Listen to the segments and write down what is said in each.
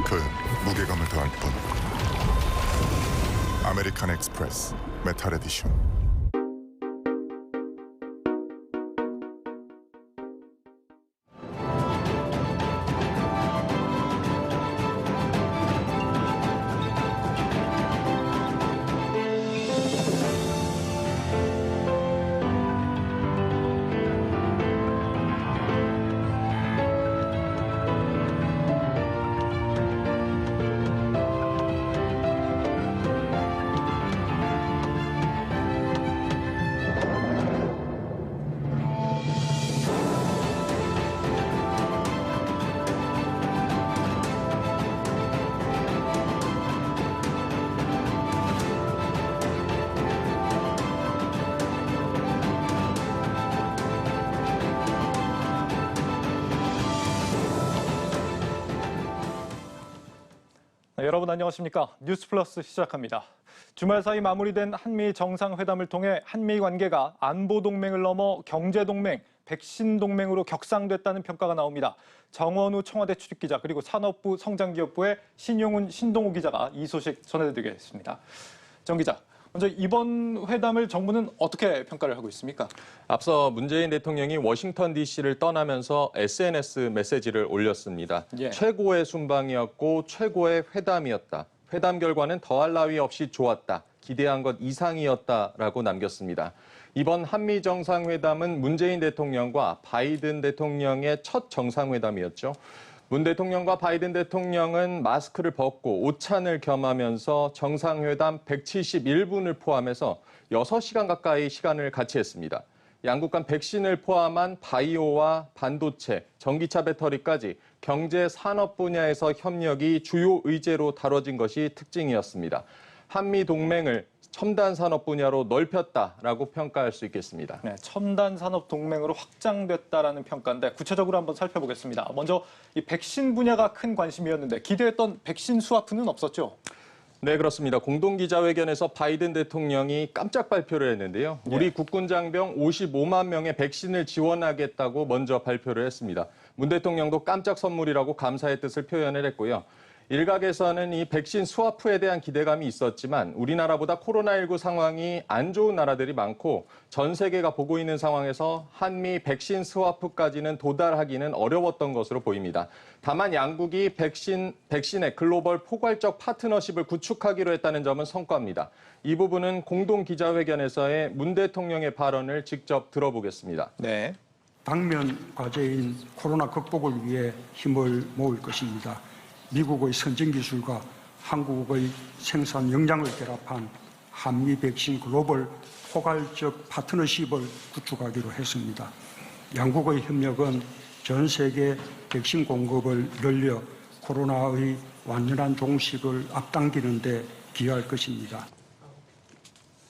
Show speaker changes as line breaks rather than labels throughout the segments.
그 무게감을 더할 뿐. 아메리칸 엑스프레스 메탈 에디션.
여러분 안녕하십니까? 뉴스플러스 시작합니다. 주말 사이 마무리된 한미 정상회담을 통해 한미 관계가 안보 동맹을 넘어 경제 동맹, 백신 동맹으로 격상됐다는 평가가 나옵니다. 정원우 청와대 출입기자 그리고 산업부 성장기업부의 신용훈 신동호 기자가 이 소식 전해드리겠습니다. 정 기자, 먼저 이번 회담을 정부는 어떻게 평가를 하고 있습니까?
앞서 문재인 대통령이 워싱턴 DC를 떠나면서 SNS 메시지를 올렸습니다. 최고의 순방이었고 최고의 회담이었다. 회담 결과는 더할 나위 없이 좋았다. 기대한 것 이상이었다라고 남겼습니다. 이번 한미 정상회담은 문재인 대통령과 바이든 대통령의 첫 정상회담이었죠. 문 대통령과 바이든 대통령은 마스크를 벗고 오찬을 겸하면서 정상회담 171분을 포함해서 6시간 가까이 시간을 같이 했습니다. 양국 간 백신을 포함한 바이오와 반도체, 전기차 배터리까지 경제 산업 분야에서 협력이 주요 의제로 다뤄진 것이 특징이었습니다. 한미 동맹을 첨단 산업 분야로 넓혔다라고 평가할 수 있겠습니다.
네, 첨단 산업 동맹으로 확장됐다라는 평가인데 구체적으로 한번 살펴보겠습니다. 먼저 이 백신 분야가 큰 관심이었는데 기대했던 백신 수화프는 없었죠?
네, 그렇습니다. 공동기자회견에서 바이든 대통령이 깜짝 발표를 했는데요. 우리 국군 장병 55만 명의 백신을 지원하겠다고 먼저 발표를 했습니다. 문 대통령도 깜짝 선물이라고 감사의 뜻을 표현을 했고요. 일각에서는 이 백신 스와프에 대한 기대감이 있었지만 우리나라보다 코로나19 상황이 안 좋은 나라들이 많고 전 세계가 보고 있는 상황에서 한미 백신 스와프까지는 도달하기는 어려웠던 것으로 보입니다. 다만 양국이 백신의 글로벌 포괄적 파트너십을 구축하기로 했다는 점은 성과입니다. 이 부분은 공동기자회견에서의 문 대통령의 발언을 직접 들어보겠습니다.
네.
당면 과제인 코로나 극복을 위해 힘을 모을 것입니다. 미국의 선진 기술과 한국의 생산 역량을 결합한 한미 백신 글로벌 포괄적 파트너십을 구축하기로 했습니다. 양국의 협력은 전 세계 백신 공급을 늘려 코로나의 완전한 종식을 앞당기는 데 기여할 것입니다.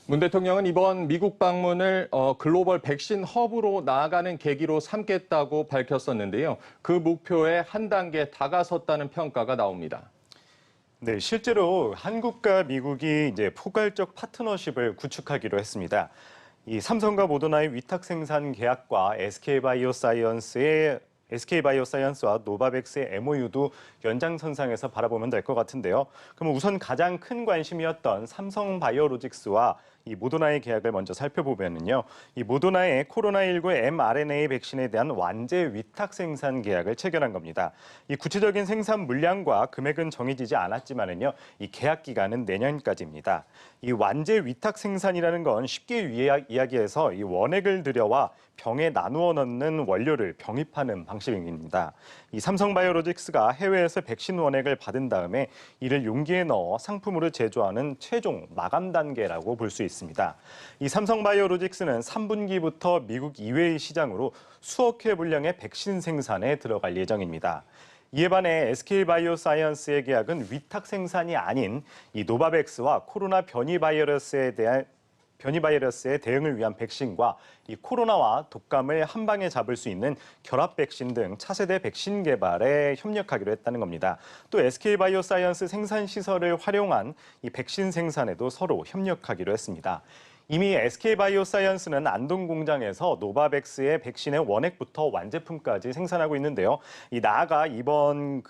문 대통령은 이번 미국 방문을 글로벌 백신 허브로 나아가는 계기로 삼겠다고 밝혔었는데요. 그 목표에 한 단계 다가섰다는 평가가 나옵니다.
네, 실제로 한국과 미국이 이제 포괄적 파트너십을 구축하기로 했습니다. 이 삼성과 모더나의 위탁 생산 계약과 SK바이오사이언스와 노바백스의 MOU도 연장선상에서 바라보면 될 것 같은데요. 그럼 우선 가장 큰 관심이었던 삼성바이오로직스와 이 모더나의 계약을 먼저 살펴보면요. 이 모더나의 코로나19 mRNA 백신에 대한 완제 위탁 생산 계약을 체결한 겁니다. 이 구체적인 생산 물량과 금액은 정해지지 않았지만은요. 이 계약 기간은 내년까지입니다. 이 완제 위탁 생산이라는 건 쉽게 이야기해서 이 원액을 들여와 병에 나누어 넣는 원료를 병입하는 방식입니다. 이 삼성바이오로직스가 해외에서 백신 원액을 받은 다음에 이를 용기에 넣어 상품으로 제조하는 최종 마감 단계라고 볼 수 있습니다. 이 삼성바이오로직스는 3분기부터 미국 이외의 시장으로 수억 회 분량의 백신 생산에 들어갈 예정입니다. 이에 반해 SK바이오사이언스의 계약은 위탁 생산이 아닌 이 노바백스와 코로나 변이 바이러스에 대응을 위한 백신과 이 코로나와 독감을 한 방에 잡을 수 있는 결합 백신 등 차세대 백신 개발에 협력하기로 했다는 겁니다. 또 SK바이오사이언스 생산 시설을 활용한 이 백신 생산에도 서로 협력하기로 했습니다. 이미 SK바이오사이언스는 안동 공장에서 노바백스의 백신의 원액부터 완제품까지 생산하고 있는데요. 나아가 이번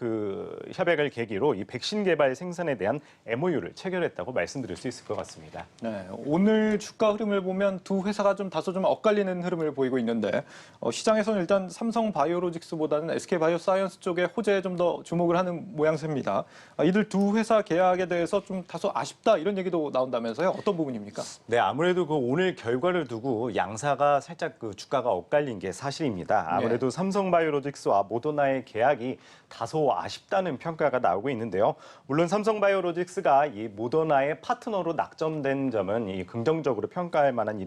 협약을 계기로 이 백신 개발 생산에 대한 MOU를 체결했다고 말씀드릴 수 있을 것 같습니다.
네, 오늘 주가 흐름을 보면 두 회사가 다소 엇갈리는 흐름을 보이고 있는데 시장에서는 일단 삼성바이오로직스보다는 SK바이오사이언스 쪽에 호재에 좀 더 주목을 하는 모양새입니다. 이들 두 회사 계약에 대해서 좀 다소 아쉽다 이런 얘기도 나온다면서요. 어떤 부분입니까?
네, 아무래도 오늘 결과를 두고 양사가 살짝 주가가 엇갈린 게 사실입니다. 아무래도 삼성바이오로직스와 모더나의 계약이 다소 아쉽다는 평가가 나오고 있는데요. 물론 삼성바이오로직스가 이 모더나의 파트너로 낙점된 점은 긍정적으로 평가할 만한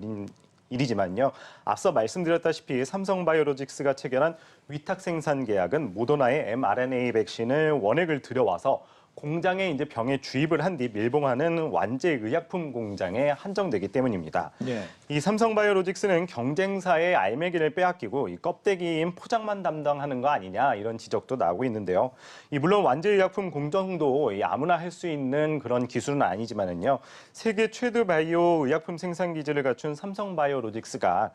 일이지만요. 앞서 말씀드렸다시피 삼성바이오로직스가 체결한 위탁 생산 계약은 모더나의 mRNA 백신을 원액을 들여와서 공장에 이제 병에 주입을 한 뒤 밀봉하는 완제 의약품 공장에 한정되기 때문입니다.
예.
이 삼성바이오로직스는 경쟁사의 알맹이를 빼앗기고 이 껍데기인 포장만 담당하는 거 아니냐 이런 지적도 나오고 있는데요. 물론 완제 의약품 공정도 아무나 할 수 있는 그런 기술은 아니지만은요. 세계 최대 바이오 의약품 생산 기지를 갖춘 삼성바이오로직스가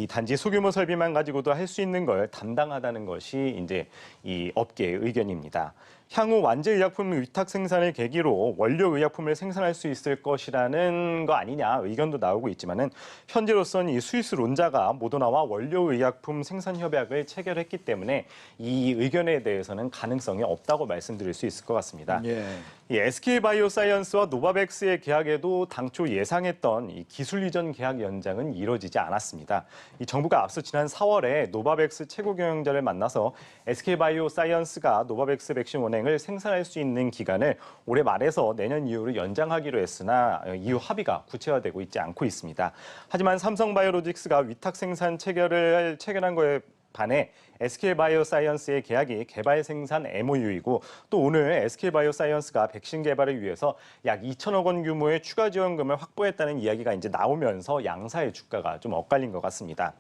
단지 소규모 설비만 가지고도 할 수 있는 걸 담당하다는 것이 이제 이 업계의 의견입니다. 향후 완제 의약품 위탁 생산을 계기로 원료 의약품을 생산할 수 있을 것이라는 거 아니냐 의견도 나오고 있지만은 현재로서는 이 스위스 론자가 모더나와 원료 의약품 생산 협약을 체결했기 때문에 이 의견에 대해서는 가능성이 없다고 말씀드릴 수 있을 것 같습니다.
예.
이 SK바이오사이언스와 노바백스의 계약에도 당초 예상했던 이 기술 이전 계약 연장은 이뤄지지 않았습니다. 정부가 앞서 지난 4월에 노바백스 최고 경영자를 만나서 SK바이오사이언스가 노바백스 백신 원액을 생산할 수 있는 기간을 올해 말에서 내년 이후로 연장하기로 했으나 이후 합의가 구체화되고 있지 않고 있습니다. 하지만 삼성바이오로직스가 위탁 생산 체결한 거에 반해 SK바이오사이언스의 계약이 개발 생산 MOU이고 또 오늘 SK바이오사이언스가 백신 개발을 위해서 약 2천억 원 규모의 추가 지원금을 확보했다는 이야기가 이제 나오면서 양사의 주가가 좀 엇갈린 것 같습니다.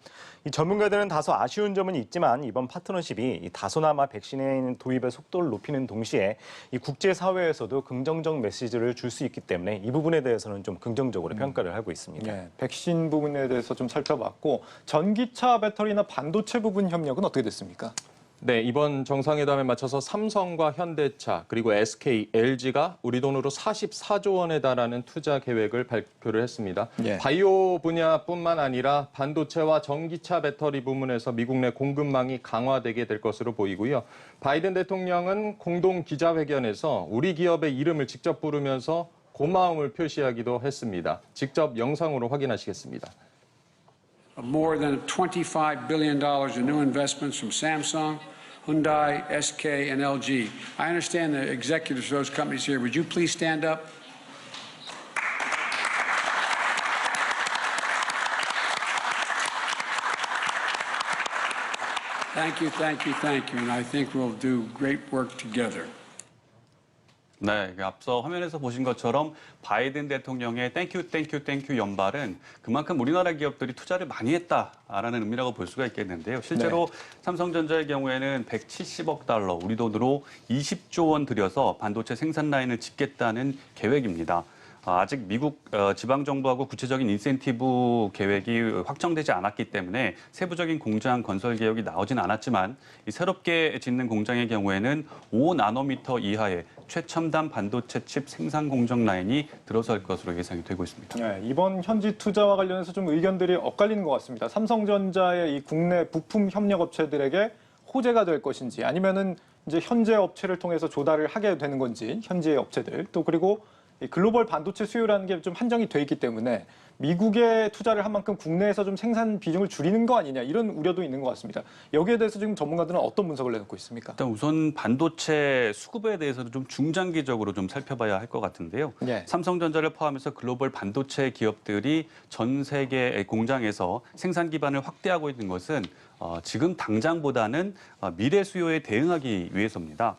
전문가들은 다소 아쉬운 점은 있지만 이번 파트너십이 다소나마 백신의 도입의 속도를 높이는 동시에 국제사회에서도 긍정적 메시지를 줄 수 있기 때문에 이 부분에 대해서는 좀 긍정적으로 평가를 하고 있습니다.
예, 백신 부분에 대해서 좀 살펴봤고 전기차 배터리나 반도체 부분 협력은 어떻게 됐습니까?
네, 이번 정상회담에 맞춰서 삼성과 현대차 그리고 SK, LG가 우리 돈으로 44조 원에 달하는 투자 계획을 발표를 했습니다.
예.
바이오 분야뿐만 아니라 반도체와 전기차 배터리 부문에서 미국 내 공급망이 강화되게 될 것으로 보이고요. 바이든 대통령은 공동 기자회견에서 우리 기업의 이름을 직접 부르면서 고마움을 표시하기도 했습니다. 직접 영상으로 확인하시겠습니다.
More than $25 billion in new investments from Samsung, Hyundai, SK, and LG. I understand the executives of those companies here. Would you please stand up? Thank you, thank you, thank you. And I think we'll do great work together.
네, 앞서 화면에서 보신 것처럼 바이든 대통령의 땡큐, 땡큐, 땡큐 연발은 그만큼 우리나라 기업들이 투자를 많이 했다라는 의미라고 볼 수가 있겠는데요. 실제로 삼성전자의 경우에는 170억 달러, 우리 돈으로 20조 원 들여서 반도체 생산 라인을 짓겠다는 계획입니다. 아직 미국 지방정부하고 구체적인 인센티브 계획이 확정되지 않았기 때문에 세부적인 공장 건설 계획이 나오진 않았지만 이 새롭게 짓는 공장의 경우에는 5나노미터 이하의 최첨단 반도체 칩 생산 공정 라인이 들어설 것으로 예상이 되고 있습니다.
네, 이번 현지 투자와 관련해서 좀 의견들이 엇갈리는 것 같습니다. 삼성전자의 이 국내 부품 협력 업체들에게 호재가 될 것인지 아니면은 이제 현재 업체를 통해서 조달을 하게 되는 건지 현지의 업체들 또 그리고 글로벌 반도체 수요라는 게 좀 한정이 돼 있기 때문에 미국에 투자를 한 만큼 국내에서 좀 생산 비중을 줄이는 거 아니냐 이런 우려도 있는 것 같습니다. 여기에 대해서 지금 전문가들은 어떤 분석을 내놓고 있습니까?
일단 우선 반도체 수급에 대해서도 좀 중장기적으로 좀 살펴봐야 할 것 같은데요.
네.
삼성전자를 포함해서 글로벌 반도체 기업들이 전 세계 공장에서 생산 기반을 확대하고 있는 것은 지금 당장보다는 미래 수요에 대응하기 위해서입니다.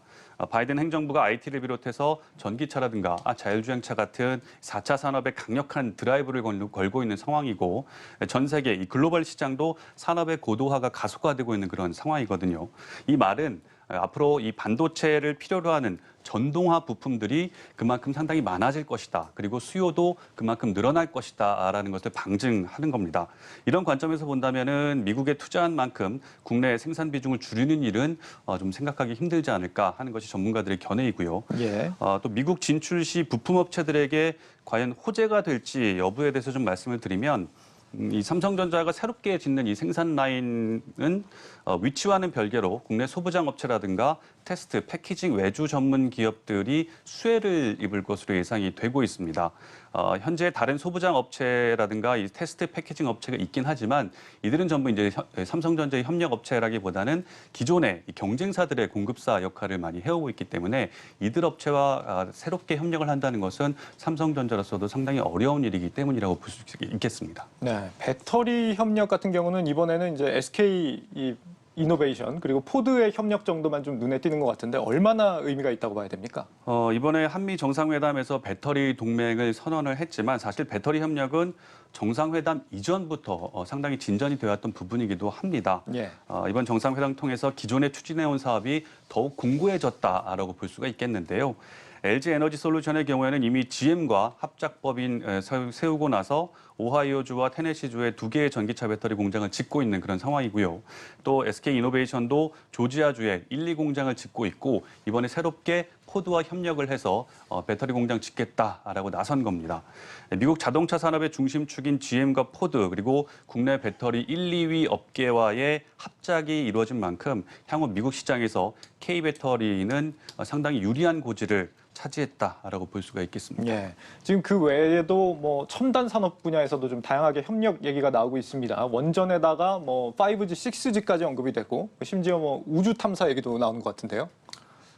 바이든 행정부가 IT를 비롯해서 전기차라든가 자율주행차 같은 4차 산업에 강력한 드라이브를 걸고 있는 상황이고 전 세계 이 글로벌 시장도 산업의 고도화가 가속화되고 있는 그런 상황이거든요. 이 말은 앞으로 이 반도체를 필요로 하는 전동화 부품들이 그만큼 상당히 많아질 것이다. 그리고 수요도 그만큼 늘어날 것이다라는 것을 방증하는 겁니다. 이런 관점에서 본다면은 미국에 투자한 만큼 국내 생산 비중을 줄이는 일은 좀 생각하기 힘들지 않을까 하는 것이 전문가들의 견해이고요.
예.
또 미국 진출 시 부품업체들에게 과연 호재가 될지 여부에 대해서 좀 말씀을 드리면 이 삼성전자가 새롭게 짓는 이 생산 라인은 위치와는 별개로 국내 소부장 업체라든가 테스트, 패키징 외주 전문 기업들이 수혜를 입을 것으로 예상이 되고 있습니다. 현재 다른 소부장 업체라든가 이 테스트 패키징 업체가 있긴 하지만 이들은 전부 이제 삼성전자의 협력 업체라기보다는 기존의 경쟁사들의 공급사 역할을 많이 해오고 있기 때문에 이들 업체와 새롭게 협력을 한다는 것은 삼성전자로서도 상당히 어려운 일이기 때문이라고 볼 수 있겠습니다.
네, 배터리 협력 같은 경우는 이번에는 이제 SK 이노베이션 그리고 포드의 협력 정도만 좀 눈에 띄는 것 같은데 얼마나 의미가 있다고 봐야 됩니까?
이번에 한미 정상회담에서 배터리 동맹을 선언을 했지만 사실 배터리 협력은 정상회담 이전부터 상당히 진전이 되었던 부분이기도 합니다.
예.
이번 정상회담 통해서 기존에 추진해온 사업이 더욱 공고해졌다라고 볼 수가 있겠는데요. LG 에너지 솔루션의 경우에는 이미 GM과 합작법인 세우고 나서 오하이오주와 테네시주에 2개의 전기차 배터리 공장을 짓고 있는 그런 상황이고요. 또 SK 이노베이션도 조지아주에 1, 2공장을 짓고 있고 이번에 새롭게 포드와 협력을 해서 배터리 공장 짓겠다라고 나선 겁니다. 미국 자동차 산업의 중심축인 GM과 포드 그리고 국내 배터리 1, 2위 업계와의 합작이 이루어진 만큼 향후 미국 시장에서 K배터리는 상당히 유리한 고지를 차지했다라고 볼 수가 있겠습니다.
예. 지금 그 외에도 뭐 첨단 산업 분야에서도 좀 다양하게 협력 얘기가 나오고 있습니다. 원전에다가 뭐 5G, 6G까지 언급이 됐고 심지어 뭐 우주 탐사 얘기도 나오는 것 같은데요.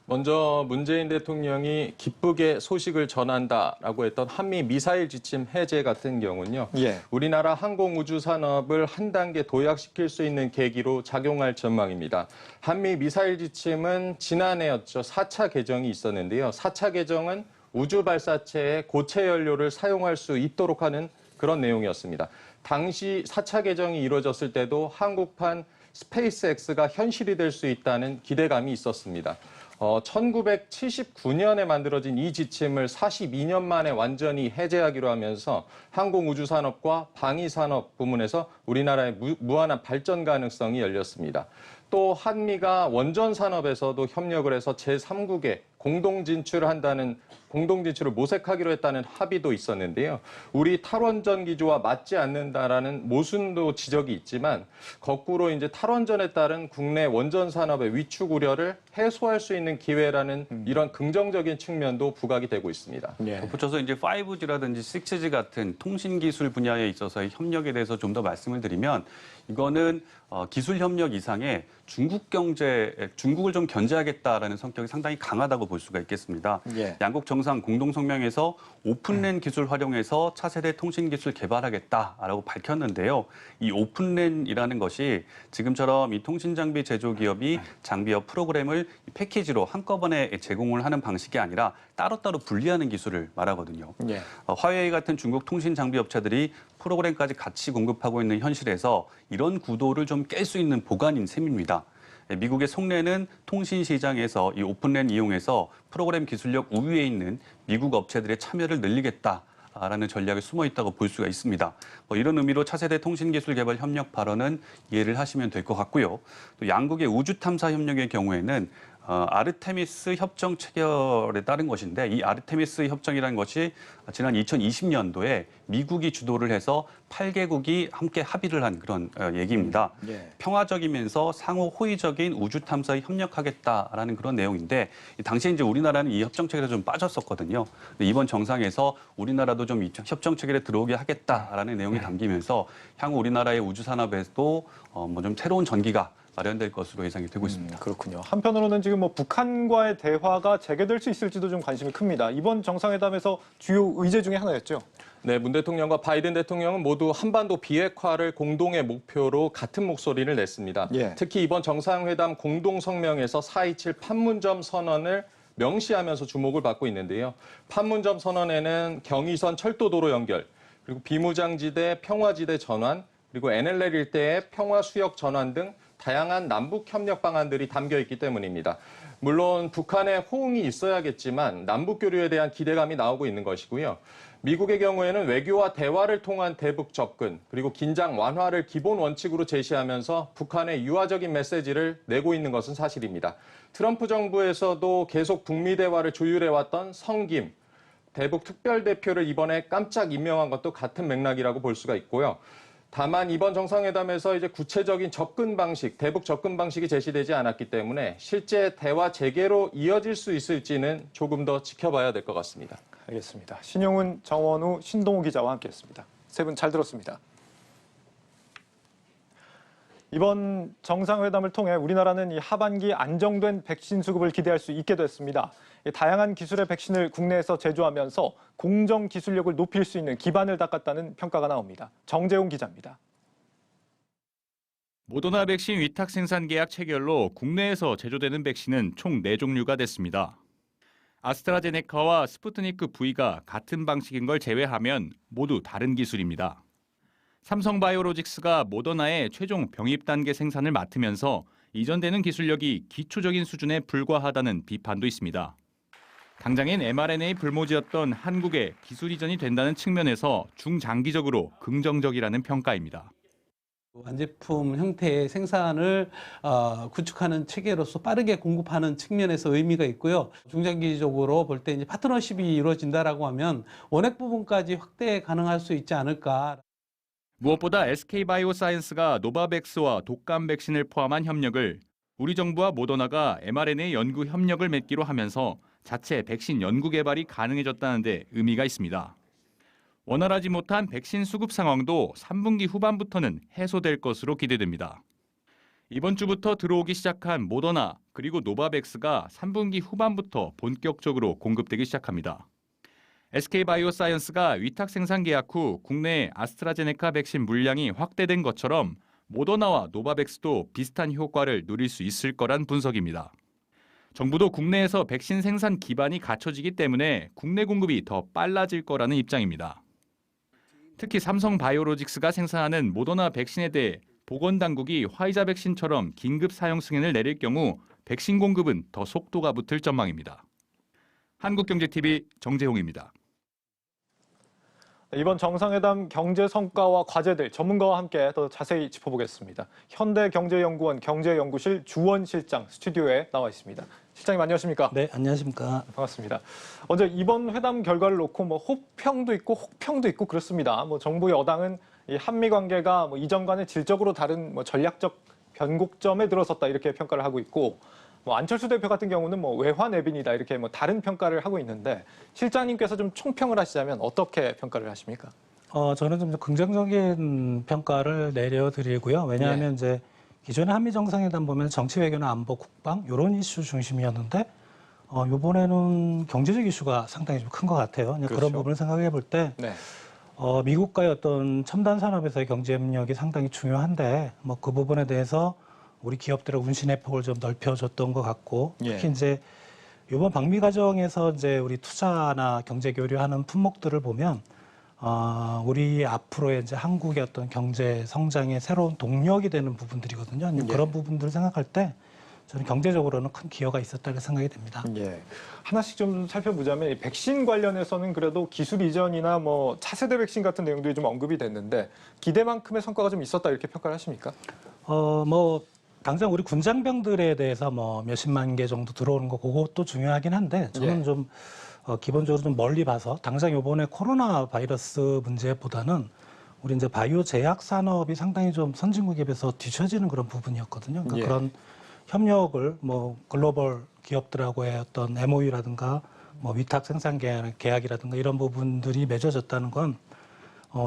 먼저 문재인 대통령이 기쁘게 소식을 전한다라고 했던 한미 미사일 지침 해제 같은 경우는요.
예.
우리나라 항공우주 산업을 한 단계 도약시킬 수 있는 계기로 작용할 전망입니다. 한미 미사일 지침은 지난해였죠. 4차 개정이 있었는데요. 4차 개정은 우주 발사체의 고체 연료를 사용할 수 있도록 하는 그런 내용이었습니다. 당시 4차 개정이 이루어졌을 때도 한국판 스페이스X가 현실이 될 수 있다는 기대감이 있었습니다. 1979년에 만들어진 이 지침을 42년 만에 완전히 해제하기로 하면서 항공우주산업과 방위산업 부문에서 우리나라의 무한한 발전 가능성이 열렸습니다. 또 한미가 원전 산업에서도 협력을 해서 제3국에 공동 진출을 모색하기로 했다는 합의도 있었는데요. 우리 탈원전 기조와 맞지 않는다라는 모순도 지적이 있지만 거꾸로 이제 탈원전에 따른 국내 원전 산업의 위축 우려를 해소할 수 있는 기회라는 이런 긍정적인 측면도 부각이 되고 있습니다.
예.
덧붙여서 이제 5G라든지 6G 같은 통신 기술 분야에 있어서의 협력에 대해서 좀 더 말씀을 드리면 이거는 기술 협력 이상의 중국을 좀 견제하겠다라는 성격이 상당히 강하다고 볼 수가 있겠습니다.
예.
양국 정상 공동 성명에서 오픈랜 기술 활용해서 차세대 통신 기술 개발하겠다라고 밝혔는데요. 이 오픈랜이라는 것이 지금처럼 이 통신 장비 제조 기업이 장비와 프로그램을 패키지로 한꺼번에 제공을 하는 방식이 아니라 따로따로 분리하는 기술을 말하거든요.
예.
화웨이 같은 중국 통신 장비 업체들이 프로그램까지 같이 공급하고 있는 현실에서 이런 구도를 좀 깰 수 있는 보관인 셈입니다. 미국의 속내는 통신 시장에서 이 오픈랜 이용해서 프로그램 기술력 우위에 있는 미국 업체들의 참여를 늘리겠다라는 전략이 숨어 있다고 볼 수가 있습니다. 이런 의미로 차세대 통신 기술 개발 협력 발언은 이해를 하시면 될 것 같고요. 또 양국의 우주 탐사 협력의 경우에는 아르테미스 협정 체결에 따른 것인데 이 아르테미스 협정이라는 것이 지난 2020년도에 미국이 주도를 해서 8개국이 함께 합의를 한 그런 얘기입니다.
예.
평화적이면서 상호 호의적인 우주 탐사에 협력하겠다라는 그런 내용인데 당시에 이제 우리나라는 이 협정 체결에 좀 빠졌었거든요. 근데 이번 정상에서 우리나라도 좀 이 협정 체결에 들어오게 하겠다라는 내용이 담기면서 향후 우리나라의 우주 산업에도 뭐 좀 새로운 전기가 마련될 것으로 예상이 되고 있습니다.
그렇군요. 한편으로는 지금 뭐 북한과의 대화가 재개될 수 있을지도 좀 관심이 큽니다. 이번 정상회담에서 주요 의제 중에 하나였죠.
네, 문 대통령과 바이든 대통령은 모두 한반도 비핵화를 공동의 목표로 같은 목소리를 냈습니다.
예.
특히 이번 정상회담 공동 성명에서 4.27 판문점 선언을 명시하면서 주목을 받고 있는데요. 판문점 선언에는 경의선 철도도로 연결, 그리고 비무장지대 평화지대 전환, 그리고 NLL 일대의 평화 수역 전환 등 다양한 남북 협력 방안들이 담겨 있기 때문입니다. 물론 북한의 호응이 있어야겠지만 남북 교류에 대한 기대감이 나오고 있는 것이고요. 미국의 경우에는 외교와 대화를 통한 대북 접근, 그리고 긴장 완화를 기본 원칙으로 제시하면서 북한의 유화적인 메시지를 내고 있는 것은 사실입니다. 트럼프 정부에서도 계속 북미 대화를 조율해왔던 성김 대북 특별대표를 이번에 깜짝 임명한 것도 같은 맥락이라고 볼 수가 있고요. 다만 이번 정상회담에서 이제 구체적인 접근 방식, 대북 접근 방식이 제시되지 않았기 때문에 실제 대화 재개로 이어질 수 있을지는 조금 더 지켜봐야 될 것 같습니다.
알겠습니다. 신용훈, 정원우, 신동우 기자와 함께했습니다. 세 분 잘 들었습니다. 이번 정상회담을 통해 우리나라는 이 하반기 안정된 백신 수급을 기대할 수 있게 됐습니다. 다양한 기술의 백신을 국내에서 제조하면서 공정 기술력을 높일 수 있는 기반을 닦았다는 평가가 나옵니다. 정재용 기자입니다.
모더나 백신 위탁 생산 계약 체결로 국내에서 제조되는 백신은 총 4종류가 됐습니다. 아스트라제네카와 스푸트니크 V가 같은 방식인 걸 제외하면 모두 다른 기술입니다. 삼성바이오로직스가 모더나의 최종 병입 단계 생산을 맡으면서 이전되는 기술력이 기초적인 수준에 불과하다는 비판도 있습니다. 당장엔 mRNA 불모지였던 한국에 기술 이전이 된다는 측면에서 중장기적으로 긍정적이라는 평가입니다.
완제품 형태의 생산을 구축하는 체계로서 빠르게 공급하는 측면에서 의미가 있고요. 중장기적으로 볼 때 이제 파트너십이 이루어진다라고 하면 원액 부분까지 확대 가능할 수 있지 않을까.
무엇보다 SK바이오사이언스가 노바백스와 독감 백신을 포함한 협력을 우리 정부와 모더나가 mRNA 연구 협력을 맺기로 하면서 자체 백신 연구 개발이 가능해졌다는 데 의미가 있습니다. 원활하지 못한 백신 수급 상황도 3분기 후반부터는 해소될 것으로 기대됩니다. 이번 주부터 들어오기 시작한 모더나 그리고 노바백스가 3분기 후반부터 본격적으로 공급되기 시작합니다. SK바이오사이언스가 위탁 생산 계약 후 국내 아스트라제네카 백신 물량이 확대된 것처럼 모더나와 노바백스도 비슷한 효과를 누릴 수 있을 거란 분석입니다. 정부도 국내에서 백신 생산 기반이 갖춰지기 때문에 국내 공급이 더 빨라질 거라는 입장입니다. 특히 삼성바이오로직스가 생산하는 모더나 백신에 대해 보건당국이 화이자 백신처럼 긴급 사용 승인을 내릴 경우 백신 공급은 더 속도가 붙을 전망입니다. 한국경제TV 정재홍입니다.
이번 정상회담 경제 성과와 과제들 전문가와 함께 더 자세히 짚어보겠습니다. 현대경제연구원 경제연구실 주원 실장 스튜디오에 나와 있습니다. 실장님 안녕하십니까?
네, 안녕하십니까?
반갑습니다. 먼저 이번 회담 결과를 놓고 호평도 있고 혹평도 있고 그렇습니다. 정부 여당은 이 한미 관계가 이전과는 질적으로 다른 전략적 변곡점에 들어섰다 이렇게 평가를 하고 있고 안철수 대표 같은 경우는 외화 내빈이다 이렇게 다른 평가를 하고 있는데 실장님께서 좀 총평을 하시자면 어떻게 평가를 하십니까?
저는 좀 긍정적인 평가를 내려드리고요. 왜냐하면 이제 기존의 한미 정상회담 보면 정치 외교나 안보, 국방 이런 이슈 중심이었는데 이번에는 경제적 이슈가 상당히 좀 큰 것 같아요. 그렇죠. 그런 부분을 생각해 볼 때 미국과의 어떤 첨단 산업에서의 경제 협력이 상당히 중요한데 그 부분에 대해서 우리 기업들의 운신의 폭을 좀 넓혀줬던 것 같고 특히 이제 이번 방미 과정에서 이제 우리 투자나 경제 교류하는 품목들을 보면 우리 앞으로의 이제 한국의 어떤 경제 성장의 새로운 동력이 되는 부분들이거든요. 그런 부분들을 생각할 때 저는 경제적으로는 큰 기여가 있었다고 생각이 됩니다.
하나씩 좀 살펴보자면 백신 관련해서는 그래도 기술 이전이나 차세대 백신 같은 내용들이 좀 언급이 됐는데 기대만큼의 성과가 좀 있었다 이렇게 평가를 하십니까?
당장 우리 군장병들에 대해서 몇십만 개 정도 들어오는 거 그것도 중요하긴 한데 저는 좀 기본적으로 좀 멀리 봐서 당장 이번에 코로나 바이러스 문제보다는 우리 이제 바이오 제약 산업이 상당히 좀 선진국에 비해서 뒤처지는 그런 부분이었거든요. 그러니까 그런 협력을 글로벌 기업들하고의 어떤 MOU라든가 위탁 생산 계약이라든가 이런 부분들이 맺어졌다는 건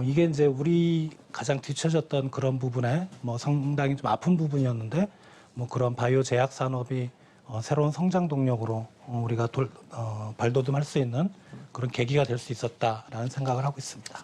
이게 이제 우리 가장 뒤처졌던 그런 부분에 상당히 좀 아픈 부분이었는데 그런 바이오 제약 산업이 새로운 성장 동력으로 우리가 발돋움할 수 있는 그런 계기가 될 수 있었다라는 생각을 하고 있습니다.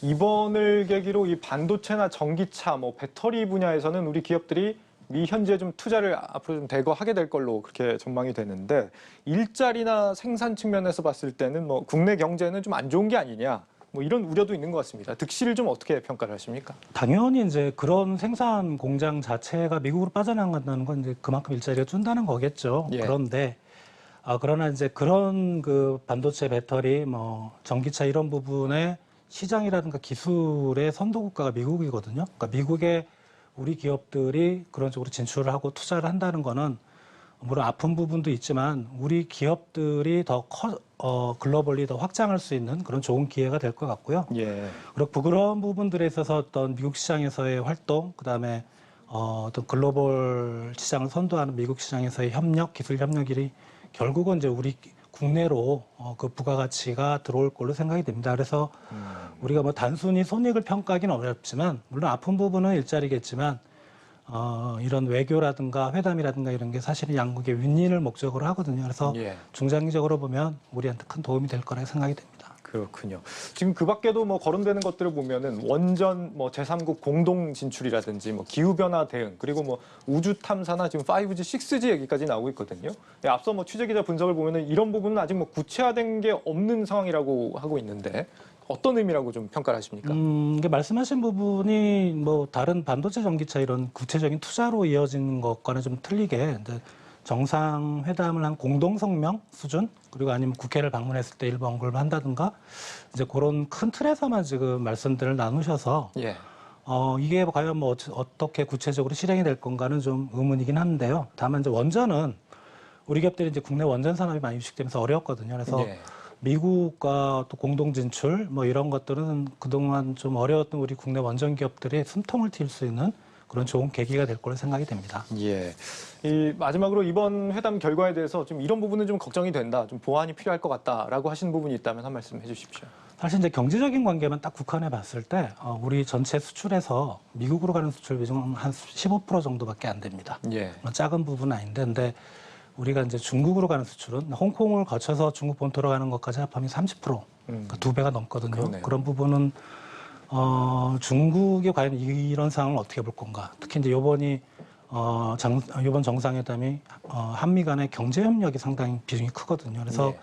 이번을 계기로 이 반도체나 전기차, 배터리 분야에서는 우리 기업들이 미 현지에 좀 투자를 앞으로 좀 대거 하게 될 걸로 그렇게 전망이 되는데 일자리나 생산 측면에서 봤을 때는 국내 경제는 좀 안 좋은 게 아니냐. 뭐 이런 우려도 있는 것 같습니다. 득실을 좀 어떻게 평가를 하십니까?
당연히 이제 그런 생산 공장 자체가 미국으로 빠져나간다는 건 이제 그만큼 일자리가 준다는 거겠죠.
예.
그러나 이제 그런 그 반도체, 배터리, 뭐 전기차 이런 부분의 시장이라든가 기술의 선도 국가가 미국이거든요. 그러니까 미국에 우리 기업들이 그런 쪽으로 진출을 하고 투자를 한다는 거는 물론 아픈 부분도 있지만 우리 기업들이 더 글로벌리 더 확장할 수 있는 그런 좋은 기회가 될 것 같고요.
예.
그리고 그런 부분들에 있어서 어떤 미국 시장에서의 활동, 그다음에 어떤 글로벌 시장을 선도하는 미국 시장에서의 협력, 기술 협력이 결국은 이제 우리 국내로 그 부가가치가 들어올 걸로 생각이 됩니다. 그래서 우리가 뭐 단순히 손익을 평가하기는 어렵지만 물론 아픈 부분은 일자리겠지만 이런 외교라든가 회담이라든가 이런 게 사실은 양국의 윈윈을 목적으로 하거든요. 그래서
예.
중장기적으로 보면 우리한테 큰 도움이 될 거라고 생각이 됩니다.
그렇군요. 지금 그 밖에도 뭐 거론되는 것들을 보면은 원전 뭐 제3국 공동 진출이라든지 뭐 기후 변화 대응 그리고 뭐 우주 탐사나 지금 5G, 6G 얘기까지 나오고 있거든요. 예, 앞서 뭐 취재 기자 분석을 보면은 이런 부분은 아직 뭐 구체화된 게 없는 상황이라고 하고 있는데 어떤 의미라고 좀 평가를 하십니까?
이게 말씀하신 부분이 뭐 다른 반도체, 전기차 이런 구체적인 투자로 이어지는 것과는 좀 틀리게 이제 정상회담을 한 공동성명 수준 그리고 아니면 국회를 방문했을 때 일부 언급을 한다든가 이제 그런 큰 틀에서만 지금 말씀들을 나누셔서
예.
이게 과연 뭐 어떻게 구체적으로 실행이 될 건가는 좀 의문이긴 한데요. 다만 이제 원전은 우리 기업들이 이제 국내 원전 산업이 많이 위축되면서 어려웠거든요. 그래서
예.
미국과 또 공동 진출 뭐 이런 것들은 그동안 좀 어려웠던 우리 국내 원전 기업들의 숨통을 틔울 수 있는 그런 좋은 계기가 될 거로 생각이 됩니다.
예. 이 마지막으로 이번 회담 결과에 대해서 좀 이런 부분은 좀 걱정이 된다, 좀 보완이 필요할 것 같다라고 하시는 부분이 있다면 한 말씀 해주십시오.
사실 이제 경제적인 관계만 딱 국한해 봤을 때 우리 전체 수출에서 미국으로 가는 수출 비중은 한 15% 정도밖에 안 됩니다.
예.
작은 부분은 아닌데, 근데 우리가 이제 중국으로 가는 수출은 홍콩을 거쳐서 중국 본토로 가는 것까지 합하면 30%, 그러니까 2배가 넘거든요.
그러네요.
그런 부분은 중국이 과연 이런 상황을 어떻게 볼 건가? 특히 이제 이번 정상회담이 한미 간의 경제 협력이 상당히 비중이 크거든요. 그래서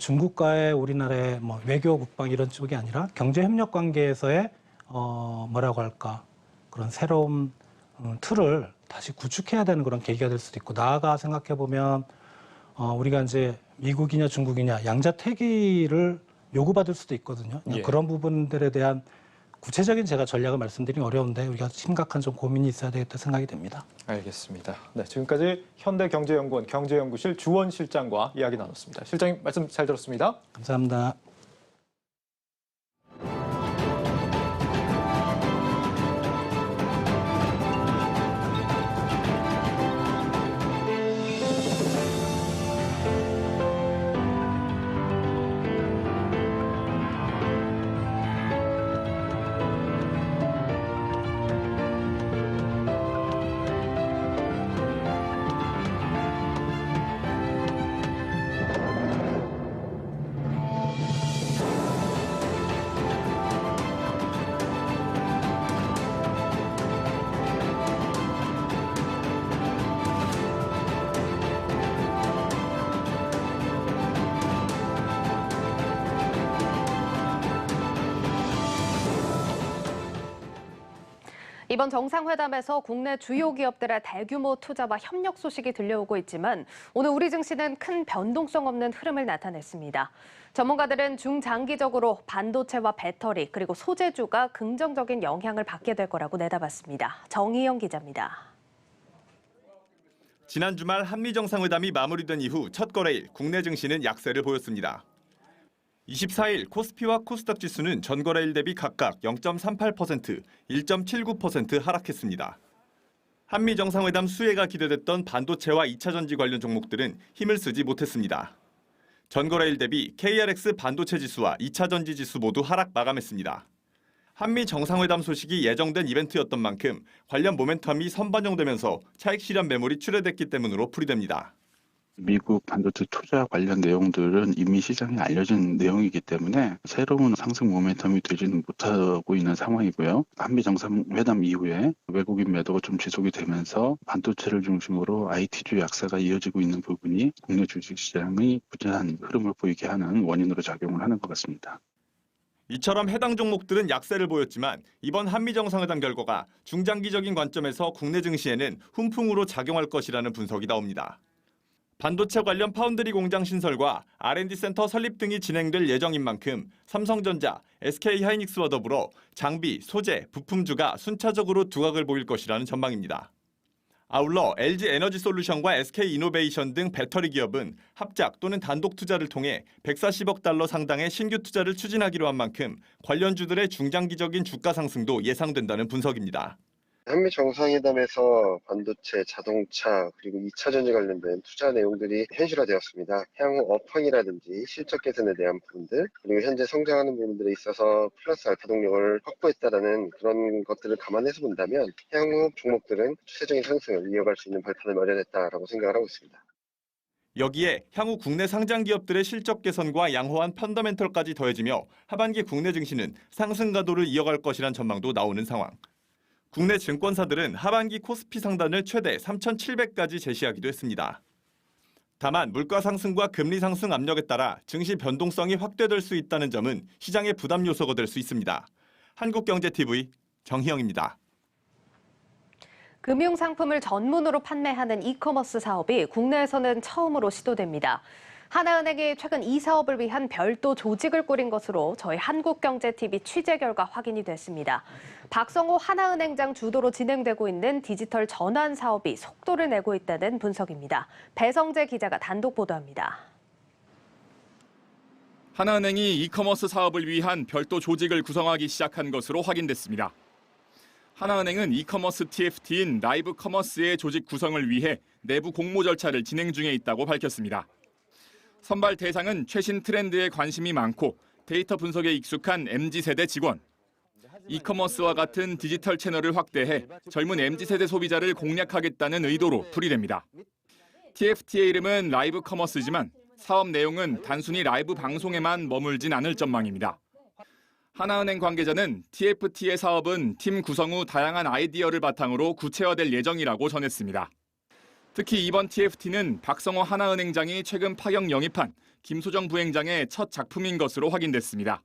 중국과의 우리나라의 뭐 외교, 국방 이런 쪽이 아니라 경제 협력 관계에서의 뭐라고 할까 그런 새로운 틀을 다시 구축해야 되는 그런 계기가 될 수도 있고 나아가 생각해 보면 우리가 이제 미국이냐 중국이냐 양자택일을 요구받을 수도 있거든요.
예.
그런 부분들에 대한 구체적인 제가 전략을 말씀드리기 어려운데 우리가 심각한 좀 고민이 있어야 되겠다 생각이 됩니다.
알겠습니다. 네, 지금까지 현대경제연구원 경제연구실 주원 실장과 이야기 나눴습니다. 실장님 말씀 잘 들었습니다.
감사합니다.
이번 정상회담에서 국내 주요 기업들의 대규모 투자와 협력 소식이 들려오고 있지만 오늘 우리 증시는 큰 변동성 없는 흐름을 나타냈습니다. 전문가들은 중장기적으로 반도체와 배터리 그리고 소재주가 긍정적인 영향을 받게 될 거라고 내다봤습니다. 정희영 기자입니다.
지난 주말 한미 정상회담이 마무리된 이후 첫 거래일 국내 증시는 약세를 보였습니다. 24일 코스피와 코스닥 지수는 전 거래일 대비 각각 0.38%, 1.79% 하락했습니다. 한미 정상회담 수혜가 기대됐던 반도체와 2차 전지 관련 종목들은 힘을 쓰지 못했습니다. 전 거래일 대비 KRX 반도체 지수와 2차 전지 지수 모두 하락 마감했습니다. 한미 정상회담 소식이 예정된 이벤트였던 만큼 관련 모멘텀이 선반영되면서 차익 실현 매물이 출회됐기 때문으로 풀이됩니다.
미국 반도체 투자 관련 내용들은 이미 시장에 알려진 내용이기 때문에 새로운 상승 모멘텀이 되지는 못하고 있는 상황이고요. 한미 정상회담 이후에 외국인 매도가 좀 지속이 되면서 반도체를 중심으로 IT주 약세가 이어지고 있는 부분이 국내 주식시장의 부진한 흐름을 보이게 하는 원인으로 작용을 하는 것 같습니다.
이처럼 해당 종목들은 약세를 보였지만 이번 한미 정상회담 결과가 중장기적인 관점에서 국내 증시에는 훈풍으로 작용할 것이라는 분석이 나옵니다. 반도체 관련 파운드리 공장 신설과 R&D 센터 설립 등이 진행될 예정인 만큼 삼성전자, SK하이닉스와 더불어 장비, 소재, 부품주가 순차적으로 두각을 보일 것이라는 전망입니다. 아울러 LG에너지솔루션과 SK이노베이션 등 배터리 기업은 합작 또는 단독 투자를 통해 140억 달러 상당의 신규 투자를 추진하기로 한 만큼 관련주들의 중장기적인 주가 상승도 예상된다는 분석입니다.
한미 정상회담에서 반도체, 자동차, 그리고 2차 전지 관련된 투자 내용들이 현실화되었습니다. 향후 업황이라든지 실적 개선에 대한 부분들, 그리고 현재 성장하는 부분들에 있어서 플러스 알파 동력을 확보했다라는 그런 것들을 감안해서 본다면 향후 종목들은 추세적인 상승을 이어갈 수 있는 발판을 마련했다라고 생각을 하고 있습니다.
여기에 향후 국내 상장 기업들의 실적 개선과 양호한 펀더멘털까지 더해지며 하반기 국내 증시는 상승 가도를 이어갈 것이란 전망도 나오는 상황. 국내 증권사들은 하반기 코스피 상단을 최대 3,700까지 제시하기도 했습니다. 다만 물가 상승과 금리 상승 압력에 따라 증시 변동성이 확대될 수 있다는 점은 시장의 부담 요소가 될 수 있습니다. 한국경제TV 정희영입니다.
금융상품을 전문으로 판매하는 이커머스 사업이 국내에서는 처음으로 시도됩니다. 하나은행이 최근 이 사업을 위한 별도 조직을 꾸린 것으로 저희 한국경제TV 취재 결과 확인이 됐습니다. 박성호 하나은행장 주도로 진행되고 있는 디지털 전환 사업이 속도를 내고 있다는 분석입니다. 배성재 기자가 단독 보도합니다.
하나은행이 이커머스 사업을 위한 별도 조직을 구성하기 시작한 것으로 확인됐습니다. 하나은행은 이커머스 TFT인 라이브 커머스의 조직 구성을 위해 내부 공모 절차를 진행 중에 있다고 밝혔습니다. 선발 대상은 최신 트렌드에 관심이 많고 데이터 분석에 익숙한 MZ세대 직원. 이커머스와 같은 디지털 채널을 확대해 젊은 MZ세대 소비자를 공략하겠다는 의도로 풀이됩니다. TFT의 이름은 라이브 커머스지만 사업 내용은 단순히 라이브 방송에만 머물진 않을 전망입니다. 하나은행 관계자는 TFT의 사업은 팀 구성 후 다양한 아이디어를 바탕으로 구체화될 예정이라고 전했습니다. 특히 이번 TFT는 박성호 하나은행장이 최근 파견 영입한 김소정 부행장의 첫 작품인 것으로 확인됐습니다.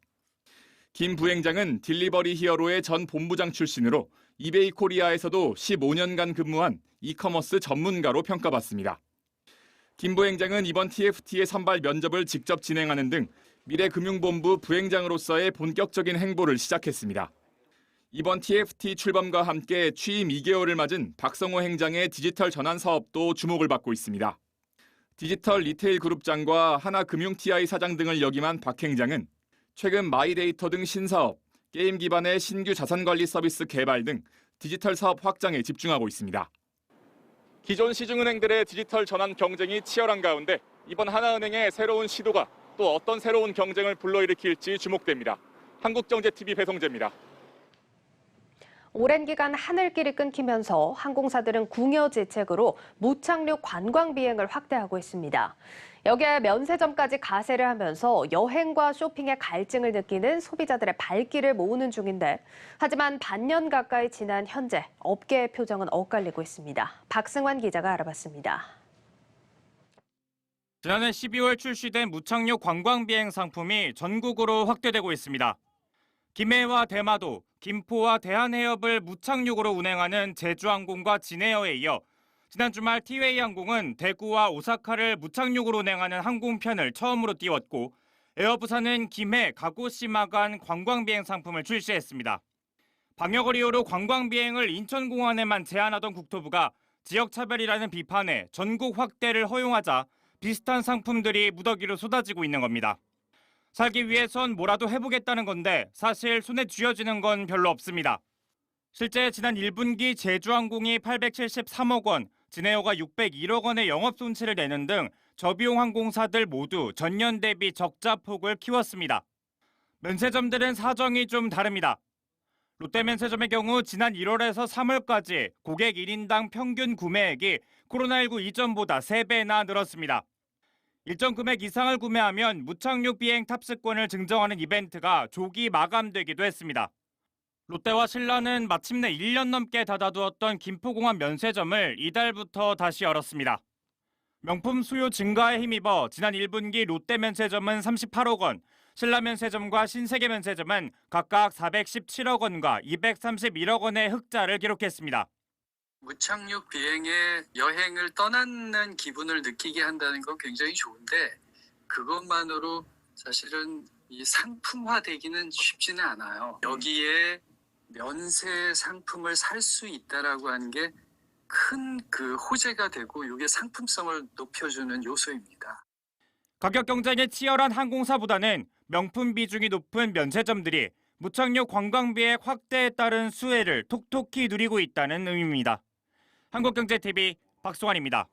김 부행장은 딜리버리 히어로의 전 본부장 출신으로 이베이 코리아에서도 15년간 근무한 이커머스 전문가로 평가받습니다. 김 부행장은 이번 TFT의 선발 면접을 직접 진행하는 등 미래금융본부 부행장으로서의 본격적인 행보를 시작했습니다. 이번 TFT 출범과 함께 취임 2개월을 맞은 박성호 행장의 디지털 전환 사업도 주목을 받고 있습니다. 디지털 리테일 그룹장과 하나금융 TI 사장 등을 역임한 박 행장은 최근 마이데이터 등 신사업, 게임 기반의 신규 자산관리 서비스 개발 등 디지털 사업 확장에 집중하고 있습니다. 기존 시중은행들의 디지털 전환 경쟁이 치열한 가운데 이번 하나은행의 새로운 시도가 또 어떤 새로운 경쟁을 불러일으킬지 주목됩니다. 한국경제TV 배성재입니다.
오랜 기간 하늘길이 끊기면서 항공사들은 궁여지책으로 무착륙 관광 비행을 확대하고 있습니다. 여기에 면세점까지 가세를 하면서 여행과 쇼핑의 갈증을 느끼는 소비자들의 발길을 모으는 중인데 하지만 반년 가까이 지난 현재 업계의 표정은 엇갈리고 있습니다. 박승환 기자가 알아봤습니다.
지난해 12월 출시된 무착륙 관광 비행 상품이 전국으로 확대되고 있습니다. 김해와 대마도, 김포와 대한해협을 무착륙으로 운행하는 제주항공과 진에어에 이어 지난 주말 티웨이항공은 대구와 오사카를 무착륙으로 운행하는 항공편을 처음으로 띄웠고 에어부산은 김해, 가고시마 간 관광비행 상품을 출시했습니다. 방역을 이유로 관광비행을 인천공항에만 제한하던 국토부가 지역차별이라는 비판에 전국 확대를 허용하자 비슷한 상품들이 무더기로 쏟아지고 있는 겁니다. 살기 위해선 뭐라도 해보겠다는 건데 사실 손에 쥐어지는 건 별로 없습니다. 실제 지난 1분기 제주항공이 873억 원, 진에어가 601억 원의 영업 손실을 내는 등 저비용 항공사들 모두 전년 대비 적자 폭을 키웠습니다. 면세점들은 사정이 좀 다릅니다. 롯데면세점의 경우 지난 1월에서 3월까지 고객 1인당 평균 구매액이 코로나19 이전보다 3배나 늘었습니다. 일정 금액 이상을 구매하면 무착륙 비행 탑승권을 증정하는 이벤트가 조기 마감되기도 했습니다. 롯데와 신라는 마침내 1년 넘게 닫아두었던 김포공항 면세점을 이달부터 다시 열었습니다. 명품 수요 증가에 힘입어 지난 1분기 롯데면세점은 38억 원, 신라면세점과 신세계면세점은 각각 417억 원과 231억 원의 흑자를 기록했습니다.
무착륙 비행에 여행을 떠나는 기분을 느끼게 한다는 건 굉장히 좋은데 그것만으로 사실은 이 상품화되기는 쉽지는 않아요. 여기에 면세 상품을 살 수 있다라고 하는 게 큰 그 호재가 되고 이게 상품성을 높여주는 요소입니다.
가격 경쟁이 치열한 항공사보다는 명품 비중이 높은 면세점들이 무착륙 관광비의 확대에 따른 수혜를 톡톡히 누리고 있다는 의미입니다. 한국경제TV 박송환입니다.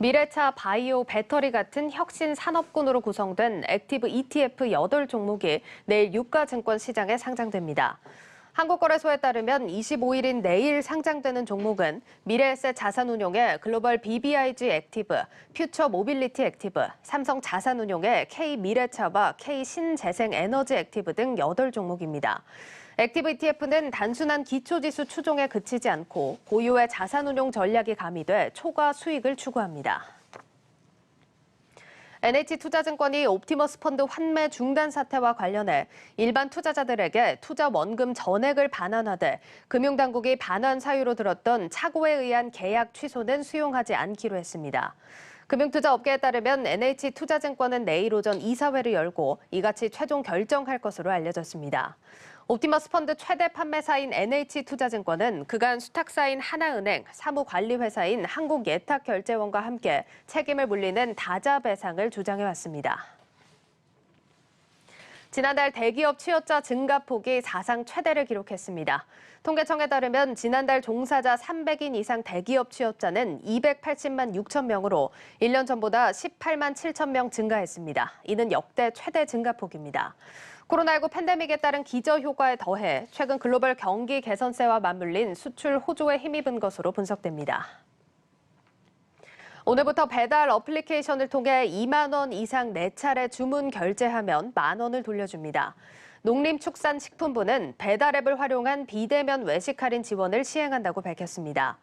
미래차, 바이오, 배터리 같은 혁신 산업군으로 구성된 액티브 ETF 8종목이 내일 유가증권 시장에 상장됩니다. 한국거래소에 따르면 25일인 내일 상장되는 종목은 미래에셋 자산운용의 글로벌 BBIG 액티브, 퓨처 모빌리티 액티브, 삼성 자산운용의 K미래차와 K신재생에너지 액티브 등 8종목입니다. 액티브 ETF는 단순한 기초지수 추종에 그치지 않고 고유의 자산운용 전략이 가미돼 초과 수익을 추구합니다. NH투자증권이 옵티머스 펀드 환매 중단 사태와 관련해 일반 투자자들에게 투자 원금 전액을 반환하되 금융당국이 반환 사유로 들었던 착오에 의한 계약 취소는 수용하지 않기로 했습니다. 금융투자업계에 따르면 NH투자증권은 내일 오전 이사회를 열고 이같이 최종 결정할 것으로 알려졌습니다. 옵티머스 펀드 최대 판매사인 NH투자증권은 그간 수탁사인 하나은행, 사무관리회사인 한국예탁결제원과 함께 책임을 물리는 다자배상을 주장해왔습니다. 지난달 대기업 취업자 증가폭이 사상 최대를 기록했습니다. 통계청에 따르면 지난달 종사자 300인 이상 대기업 취업자는 280만 6천 명으로 1년 전보다 18만 7천 명 증가했습니다. 이는 역대 최대 증가폭입니다. 코로나19 팬데믹에 따른 기저효과에 더해 최근 글로벌 경기 개선세와 맞물린 수출 호조에 힘입은 것으로 분석됩니다. 오늘부터 배달 어플리케이션을 통해 2만 원 이상 4차례 주문 결제하면 만 원을 돌려줍니다. 농림축산식품부는 배달앱을 활용한 비대면 외식 할인 지원을 시행한다고 밝혔습니다.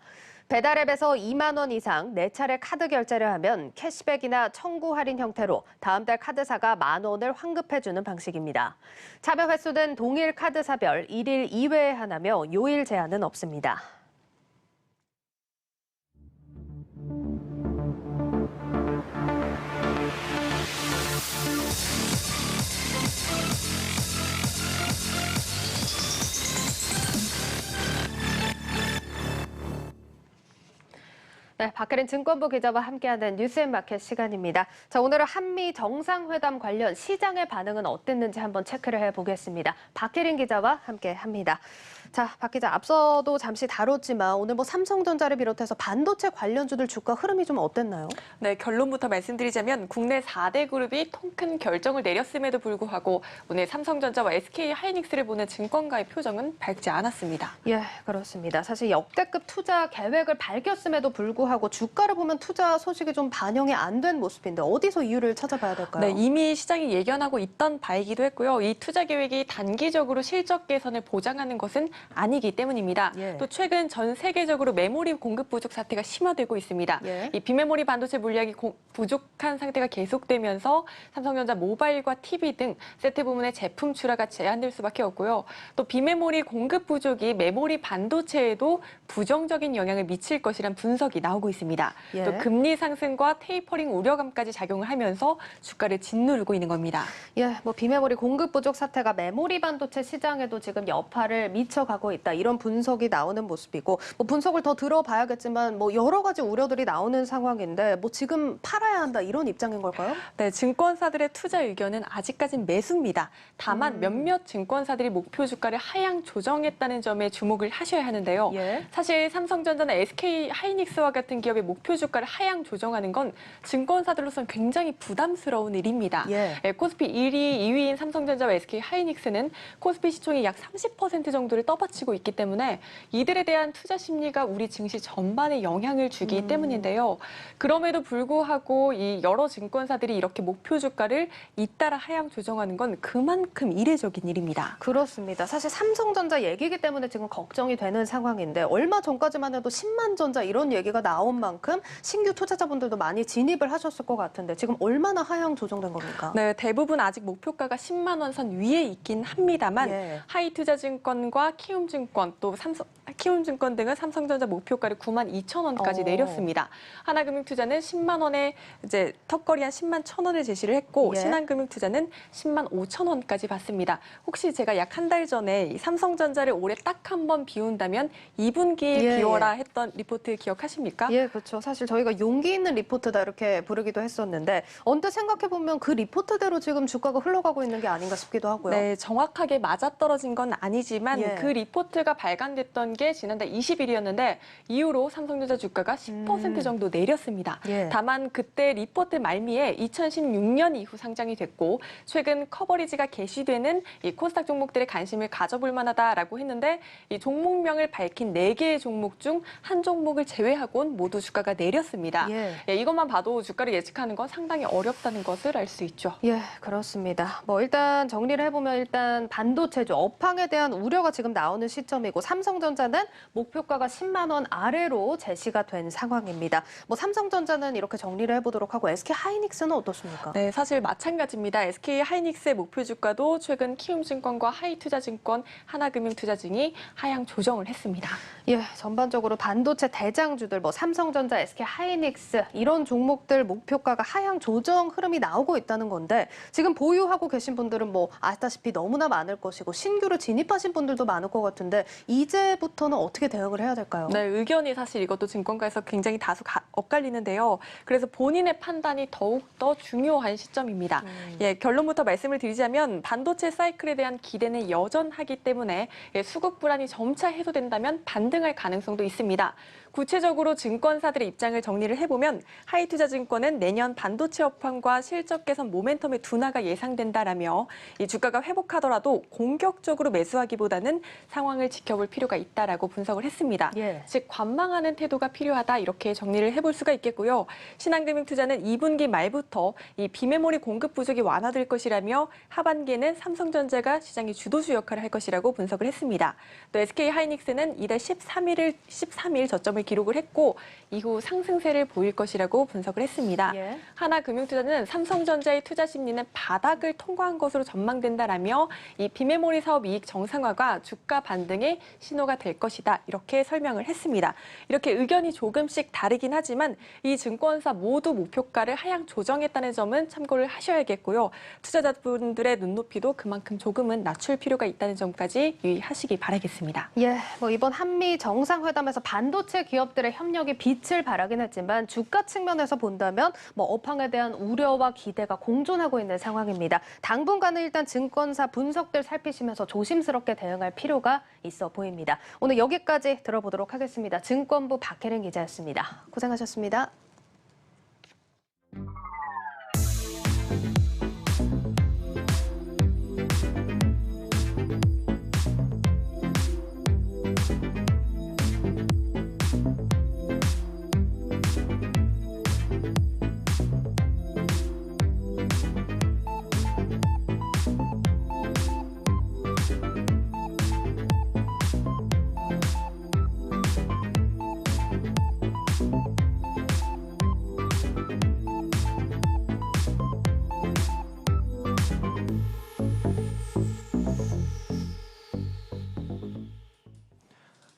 배달앱에서 2만 원 이상 4차례 카드 결제를 하면 캐시백이나 청구 할인 형태로 다음 달 카드사가 만 원을 환급해주는 방식입니다. 참여 횟수는 동일 카드사별 1일 2회에 하나며 요일 제한은 없습니다. 네, 박혜린 증권부 기자와 함께하는 뉴스앤마켓 시간입니다. 자, 오늘은 한미 정상회담 관련 시장의 반응은 어땠는지 한번 체크를 해보겠습니다. 박혜린 기자와 함께합니다. 자, 박 기자, 앞서도 잠시 다뤘지만 오늘 삼성전자를 비롯해서 반도체 관련주들 주가 흐름이 좀 어땠나요?
네, 결론부터 말씀드리자면 국내 4대 그룹이 통큰 결정을 내렸음에도 불구하고 오늘 삼성전자와 SK하이닉스를 보는 증권가의 표정은 밝지 않았습니다.
예, 그렇습니다. 사실 역대급 투자 계획을 밝혔음에도 불구하고 주가를 보면 투자 소식이 좀 반영이 안 된 모습인데 어디서 이유를 찾아봐야 될까요?
네, 이미 시장이 예견하고 있던 바이기도 했고요. 이 투자 계획이 단기적으로 실적 개선을 보장하는 것은 아니기 때문입니다.
예.
또 최근 전 세계적으로 메모리 공급 부족 사태가 심화되고 있습니다.
예.
이 비메모리 반도체 물량이 부족한 상태가 계속되면서 삼성전자 모바일과 TV 등 세트 부문의 제품 출하가 제한될 수밖에 없고요. 또 비메모리 공급 부족이 메모리 반도체에도 부정적인 영향을 미칠 것이란 분석이 나오고 있습니다.
예.
또 금리 상승과 테이퍼링 우려감까지 작용을 하면서 주가를 짓누르고 있는 겁니다.
예, 비메모리 공급 부족 사태가 메모리 반도체 시장에도 지금 여파를 미쳐가고 있다. 이런 분석이 나오는 모습이고 분석을 더 들어봐야겠지만 여러 가지 우려들이 나오는 상황인데 지금 팔아야 한다 이런 입장인 걸까요?
네, 증권사들의 투자 의견은 아직까진 매수입니다. 다만 몇몇 증권사들이 목표 주가를 하향 조정했다는 점에 주목을 하셔야 하는데요.
예.
사실 삼성전자나 SK하이닉스와 같은 같은 기업의 목표 주가를 하향 조정하는 건 증권사들로서는 굉장히 부담스러운 일입니다. 코스피 1위, 2위인 삼성전자와 SK하이닉스는 코스피 시총이 약 30% 정도를 떠받치고 있기 때문에 이들에 대한 투자 심리가 우리 증시 전반에 영향을 주기 때문인데요. 그럼에도 불구하고 이 여러 증권사들이 이렇게 목표 주가를 잇따라 하향 조정하는 건 그만큼 이례적인 일입니다.
그렇습니다. 사실 삼성전자 얘기이기 때문에 지금 걱정이 되는 상황인데 얼마 전까지만 해도 10만 전자 이런 얘기가 나온 만큼 신규 투자자분들도 많이 진입을 하셨을 것 같은데 지금 얼마나 하향 조정된 겁니까?
네, 대부분 아직 목표가가 10만 원 선 위에 있긴 합니다만 하이투자증권과 키움증권 또 키움증권 등은 삼성전자 목표가를 9만 2천 원까지 내렸습니다. 하나금융투자는 10만 원에 이제 턱걸이 한 10만 1천 원을 제시를 했고 신한금융투자는 10만 5천 원까지 받습니다. 혹시 제가 약 한 달 전에 이 삼성전자를 올해 딱 한 번 비운다면 2분기에 비워라 했던 리포트 기억하십니까?
예, 그렇죠. 사실 저희가 용기 있는 리포트다 이렇게 부르기도 했었는데 언뜻 생각해보면 그 리포트대로 지금 주가가 흘러가고 있는 게 아닌가 싶기도 하고요.
네, 정확하게 맞아떨어진 건 아니지만 그 리포트가 발간됐던 게 지난달 20일이었는데 이후로 삼성전자 주가가 10% 정도 내렸습니다. 다만 그때 리포트 말미에 2016년 이후 상장이 됐고 최근 커버리지가 개시되는 이 코스닥 종목들의 관심을 가져볼 만하다라고 했는데 이 종목명을 밝힌 4개의 종목 중 한 종목을 제외하고는 모두 주가가 내렸습니다. 이것만 봐도 주가를 예측하는 건 상당히 어렵다는 것을 알 수 있죠.
예, 그렇습니다. 뭐 일단 정리를 해보면 일단 반도체주 업황에 대한 우려가 지금 나오는 시점이고 삼성전자는 목표가가 10만 원 아래로 제시가 된 상황입니다. 뭐 삼성전자는 이렇게 정리를 해보도록 하고 SK하이닉스는 어떻습니까?
네, 사실 마찬가지입니다. SK하이닉스의 목표 주가도 최근 키움증권과 하이투자증권, 하나금융투자증이 하향 조정을 했습니다.
예, 전반적으로 반도체 대장주들 뭐 삼성전자, SK하이닉스 이런 종목들 목표가가 하향 조정 흐름이 나오고 있다는 건데 지금 보유하고 계신 분들은 뭐 아시다시피 너무나 많을 것이고 신규로 진입하신 분들도 많을 것 같은데 이제부터는 어떻게 대응을 해야 될까요?
네, 의견이 사실 이것도 증권가에서 굉장히 다소 엇갈리는데요. 그래서 본인의 판단이 더욱더 중요한 시점입니다. 예, 결론부터 말씀을 드리자면 반도체 사이클에 대한 기대는 여전하기 때문에 수급 불안이 점차 해소된다면 반등할 가능성도 있습니다. 구체적으로 증권사들의 입장을 정리를 해보면 하이투자증권은 내년 반도체 업황과 실적 개선 모멘텀의 둔화가 예상된다라며 이 주가가 회복하더라도 공격적으로 매수하기보다는 상황을 지켜볼 필요가 있다라고 분석을 했습니다. 즉 관망하는 태도가 필요하다 이렇게 정리를 해볼 수가 있겠고요. 신한금융투자는 2분기 말부터 이 비메모리 공급 부족이 완화될 것이라며 하반기에는 삼성전자가 시장의 주도주 역할을 할 것이라고 분석을 했습니다. 또 SK하이닉스는 이달 13일 저점을 기록을 했고 이후 상승세를 보일 것이라고 분석을 했습니다. 하나금융투자는 삼성전자의 투자 심리는 바닥을 통과한 것으로 전망된다라며 이 비메모리 사업 이익 정상화가 주가 반등의 신호가 될 것이다 이렇게 설명을 했습니다. 이렇게 의견이 조금씩 다르긴 하지만 이 증권사 모두 목표가를 하향 조정했다는 점은 참고를 하셔야겠고요. 투자자분들의 눈높이도 그만큼 조금은 낮출 필요가 있다는 점까지 유의하시기 바라겠습니다.
예, 뭐 이번 한미 정상회담에서 반도체 기업들의 협력이 빛을 발하긴 했지만 주가 측면에서 본다면 뭐 업황에 대한 우려와 기대가 공존하고 있는 상황입니다. 당분간은 일단 증권사 분석들 살피시면서 조심스럽게 대응할 필요가 있어 보입니다. 오늘 여기까지 들어보도록 하겠습니다. 증권부 박혜린 기자였습니다. 고생하셨습니다.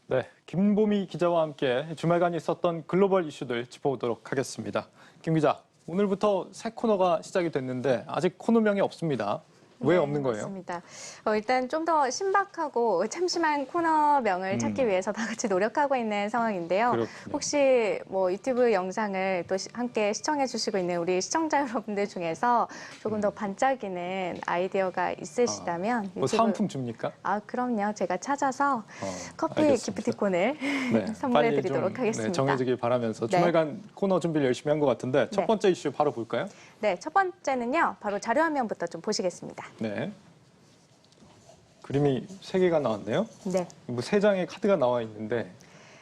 네, 김보미 기자와 함께 주말간 있었던 글로벌 이슈들 짚어보도록 하겠습니다. 김 기자, 오늘부터 새 코너가 시작이 됐는데 아직 코너명이 없습니다. 왜
네,
없는 거예요?
맞습니다. 일단 좀 더 신박하고 참신한 코너명을 찾기 위해서 다 같이 노력하고 있는 상황인데요.
그렇군요.
혹시 뭐 유튜브 영상을 또 함께 시청해 주시고 있는 우리 시청자 여러분들 중에서 조금 더 반짝이는 아이디어가 있으시다면
뭐 사은품 줍니까?
그럼요. 제가 찾아서 커피
알겠습니다.
기프티콘을 선물해
빨리
드리도록
좀,
하겠습니다.
정해지길 바라면서
네.
주말간 코너 준비를 열심히 한 것 같은데 첫
네.
번째 이슈 바로 볼까요?
네, 첫 번째는요. 바로 자료 화면부터 좀 보시겠습니다.
네. 그림이 3개가 나왔네요.
네.
뭐 3장의 카드가 나와 있는데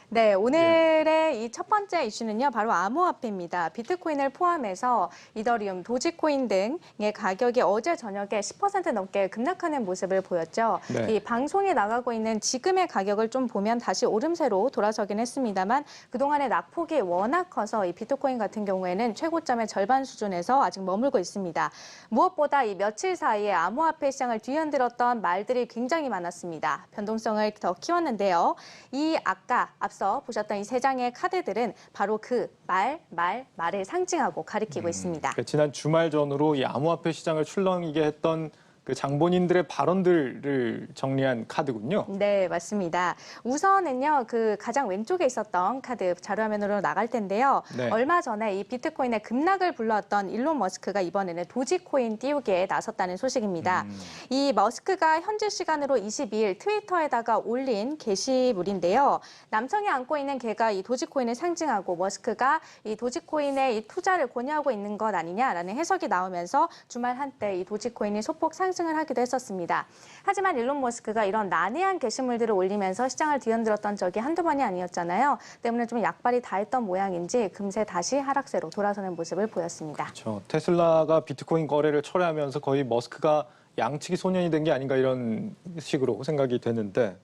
네, 오늘의 이 첫 번째 이슈는요, 바로 암호화폐입니다. 비트코인을 포함해서 이더리움, 도지코인 등의 가격이 어제 저녁에 10% 넘게 급락하는 모습을 보였죠.
네.
이 방송에 나가고 있는 지금의 가격을 좀 보면 다시 오름세로 돌아서긴 했습니다만 그동안의 낙폭이 워낙 커서 이 비트코인 같은 경우에는 최고점의 절반 수준에서 아직 머물고 있습니다. 무엇보다 이 며칠 사이에 암호화폐 시장을 뒤흔들었던 말들이 굉장히 많았습니다. 변동성을 더 키웠는데요. 이 아까 앞서 보셨던 이 3장의 카드들은 바로 그 말을 상징하고 가리키고 있습니다.
그러니까 지난 주말 전후로 이 암호화폐 시장을 출렁이게 했던 그 장본인들의 발언들을 정리한 카드군요.
네, 맞습니다. 우선은요, 그 가장 왼쪽에 있었던 카드 자료화면으로 나갈 텐데요.
네.
얼마 전에 이 비트코인의 급락을 불러왔던 일론 머스크가 이번에는 도지코인 띄우기에 나섰다는 소식입니다. 이 머스크가 현지 시간으로 22일 트위터에다가 올린 게시물인데요. 남성이 안고 있는 개가 이 도지코인을 상징하고 머스크가 이 도지코인에 이 투자를 권유하고 있는 것 아니냐라는 해석이 나오면서 주말 한때 이 도지코인이 소폭 상승을 하기도 했었습니다. 하지만 일론 머스크가 이런 난해한 게시물들을 올리면서 시장을 뒤흔들었던 적이 한두 번이 아니었잖아요. 때문에 좀 약발이 닿았던 모양인지 금세 다시 하락세로 돌아서는 모습을 보였습니다.
그렇죠. 테슬라가 비트코인 거래를 철회하면서 거의 머스크가 양치기 소년이 된 게 아닌가 이런 식으로 생각이 되는데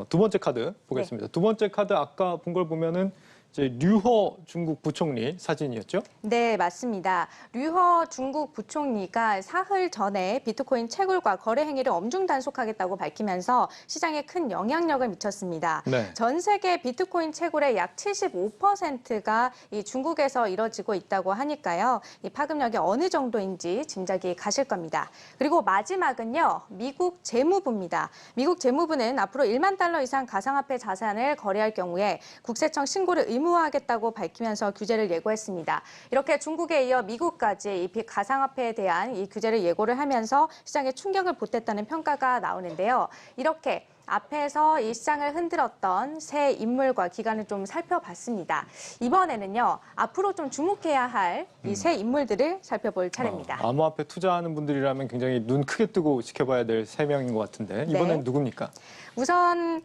두 번째 카드 보겠습니다. 두 번째 카드 아까 본 걸 보면은 이제 류허 중국 부총리 사진이었죠?
네, 맞습니다. 류허 중국 부총리가 사흘 전에 비트코인 채굴과 거래 행위를 엄중 단속하겠다고 밝히면서 시장에 큰 영향력을 미쳤습니다.
네.
전 세계 비트코인 채굴의 약 75%가 이 중국에서 이뤄지고 있다고 하니까요. 이 파급력이 어느 정도인지 짐작이 가실 겁니다. 그리고 마지막은요, 미국 재무부입니다. 미국 재무부는 앞으로 1만 달러 이상 가상화폐 자산을 거래할 경우에 국세청 신고를 의무화하겠다고 밝히면서 규제를 예고했습니다. 이렇게 중국에 이어 미국까지 이 가상화폐에 대한 이 규제를 예고를 하면서 시장에 충격을 보탰다는 평가가 나오는데요. 이렇게 앞에서 이 시장을 흔들었던 새 인물과 기관을 좀 살펴봤습니다. 이번에는요, 앞으로 좀 주목해야 할 이 새 인물들을 살펴볼 차례입니다.
암호화폐 투자하는 분들이라면 굉장히 눈 크게 뜨고 지켜봐야 될 3명인 것 같은데 이번엔
네.
누굽니까?
우선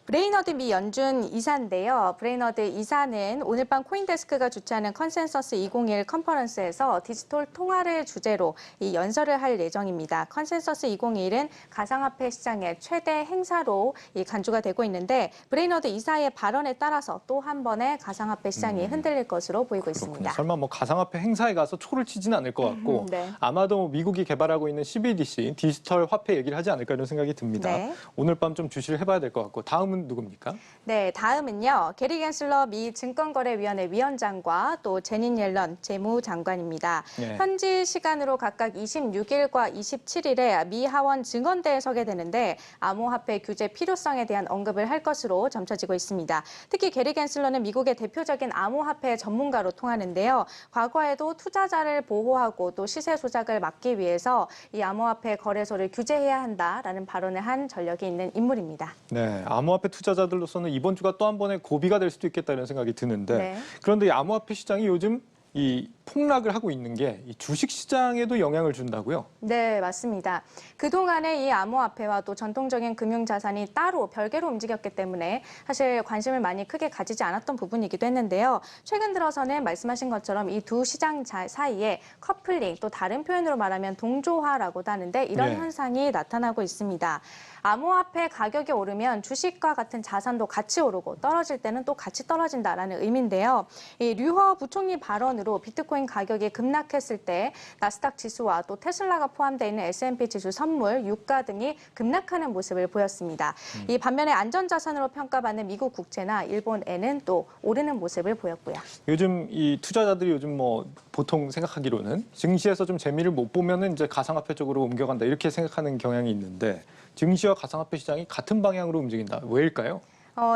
브레이너드 미 연준 이사인데요. 브레이너드 이사는 오늘 밤 코인데스크가 주최하는 컨센서스 2021 컨퍼런스에서 디지털 통화를 주제로 이 연설을 할 예정입니다. 컨센서스 2021은 가상화폐 시장의 최대 행사로 이 간주가 되고 있는데 브레이너드 이사의 발언에 따라서 또 한 번의 가상화폐 시장이 흔들릴 것으로 보이고 있습니다.
설마 뭐 가상화폐 행사에 가서 초를 치지는 않을 것 같고
네.
아마도 미국이 개발하고 있는 CBDC 디지털 화폐 얘기를 하지 않을까 이런 생각이 듭니다.
네.
오늘 밤 좀 주시를 해봐야 될 것 같고 다음은 누굽니까?
네, 다음은요. 게리 갠슬러 미 증권거래위원회 위원장과 또 제닛 옐런 재무장관입니다.
네.
현지 시간으로 각각 26일과 27일에 미 하원 증언대에 서게 되는데 암호화폐 규제 필요성에 대한 언급을 할 것으로 점쳐지고 있습니다. 특히 게리 갠슬러는 미국의 대표적인 암호화폐 전문가로 통하는데요. 과거에도 투자자를 보호하고 또 시세 조작을 막기 위해서 이 암호화폐 거래소를 규제해야 한다라는 발언을 한 전력이 있는 인물입니다.
네, 암호화폐 투자자들로서는 이번 주가 또 한 번의 고비가 될 수도 있겠다 이런 생각이 드는데
네.
그런데 이 암호화폐 시장이 요즘 이 폭락을 하고 있는 게 이 주식 시장에도 영향을 준다고요?
네, 맞습니다. 그동안에 이 암호화폐와 또 전통적인 금융자산이 따로 별개로 움직였기 때문에 사실 관심을 많이 크게 가지지 않았던 부분이기도 했는데요. 최근 들어서는 말씀하신 것처럼 이 두 시장 사이에 커플링, 또 다른 표현으로 말하면 동조화라고도 하는데 이런
네.
현상이 나타나고 있습니다. 암호화폐 가격이 오르면 주식과 같은 자산도 같이 오르고 떨어질 때는 또 같이 떨어진다라는 의미인데요. 이 류허 부총리 발언으로 비트코인 비트코인 가격이 급락했을 때 나스닥 지수와 또 테슬라가 포함되어 있는 S&P 지수 선물, 유가 등이 급락하는 모습을 보였습니다. 이 반면에 안전자산으로 평가받는 미국 국채나 일본엔은 또 오르는 모습을 보였고요.
요즘 이 투자자들이 요즘 뭐 보통 생각하기로는 증시에서 좀 재미를 못 보면은 이제 가상화폐 쪽으로 옮겨간다 이렇게 생각하는 경향이 있는데 증시와 가상화폐 시장이 같은 방향으로 움직인다. 왜일까요?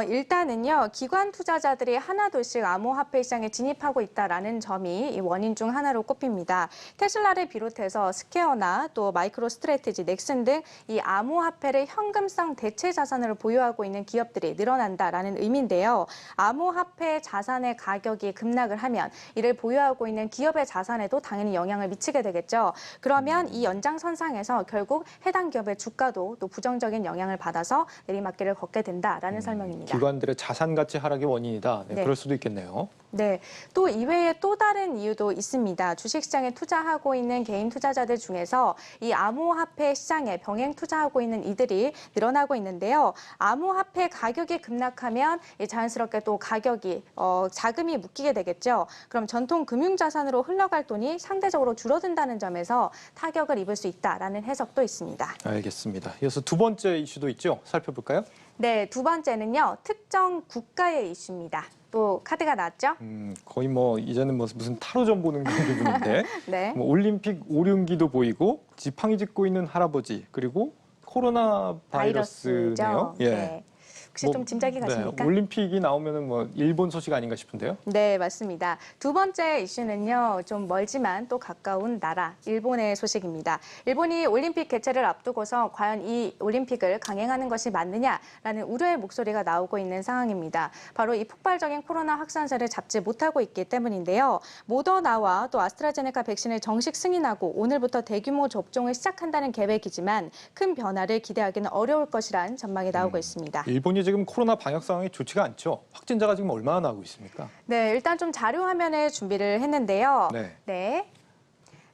일단은요, 기관 투자자들이 하나둘씩 암호화폐 시장에 진입하고 있다라는 점이 이 원인 중 하나로 꼽힙니다. 테슬라를 비롯해서 스퀘어나 또 마이크로 스트래티지, 넥슨 등 이 암호화폐를 현금성 대체 자산으로 보유하고 있는 기업들이 늘어난다라는 의미인데요. 암호화폐 자산의 가격이 급락을 하면 이를 보유하고 있는 기업의 자산에도 당연히 영향을 미치게 되겠죠. 그러면 이 연장선상에서 결국 해당 기업의 주가도 또 부정적인 영향을 받아서 내리막길을 걷게 된다라는 설명입니다.
기관들의 자산 가치 하락의 원인이다. 네,
네.
그럴 수도 있겠네요.
네, 또 이외에 또 다른 이유도 있습니다. 주식시장에 투자하고 있는 개인 투자자들 중에서 이 암호화폐 시장에 병행 투자하고 있는 이들이 늘어나고 있는데요. 암호화폐 가격이 급락하면 자연스럽게 또 가격이 자금이 묶이게 되겠죠. 그럼 전통 금융자산으로 흘러갈 돈이 상대적으로 줄어든다는 점에서 타격을 입을 수 있다라는 해석도 있습니다.
알겠습니다. 이어서 두 번째 이슈도 있죠. 살펴볼까요?
네, 두 번째는요. 특정 국가의 이슈입니다. 또 카드가 나왔죠?
거의 뭐 이제는 뭐 무슨 타로점 보는 기분인데
네.
뭐 올림픽 오륜기도 보이고 지팡이 짚고 있는 할아버지 그리고 코로나 바이러스네요.
바이러스죠.
예.
네. 혹시 좀 짐작이 가십니까?
네, 올림픽이 나오면은 뭐 일본 소식 아닌가 싶은데요.
네, 맞습니다. 두 번째 이슈는요, 좀 멀지만 또 가까운 나라, 일본의 소식입니다. 일본이 올림픽 개최를 앞두고서 과연 이 올림픽을 강행하는 것이 맞느냐라는 우려의 목소리가 나오고 있는 상황입니다. 바로 이 폭발적인 코로나 확산세를 잡지 못하고 있기 때문인데요. 모더나와 또 아스트라제네카 백신을 정식 승인하고 오늘부터 대규모 접종을 시작한다는 계획이지만 큰 변화를 기대하기는 어려울 것이란 전망이 나오고 있습니다.
일본이 지금 코로나 방역 상황이 좋지가 않죠. 확진자가 지금 얼마나 나오고 있습니까?
네, 일단 좀 자료 화면에 준비를 했는데요.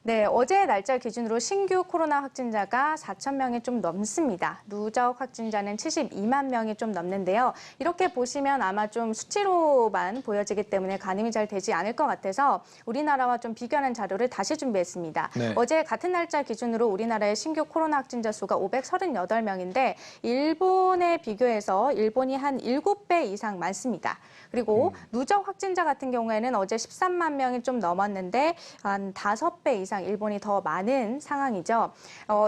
네, 어제 날짜 기준으로 신규 코로나 확진자가 4천 명이 좀 넘습니다. 누적 확진자는 72만 명이 좀 넘는데요. 이렇게 보시면 아마 좀 수치로만 보여지기 때문에 가늠이 잘 되지 않을 것 같아서 우리나라와 좀 비교하는 자료를 다시 준비했습니다.
네.
어제 같은 날짜 기준으로 우리나라의 신규 코로나 확진자 수가 538명인데 일본에 비교해서 일본이 한 7배 이상 많습니다. 그리고 누적 확진자 같은 경우에는 어제 13만 명이 좀 넘었는데 한 5배 이상 일본이 더 많은 상황이죠.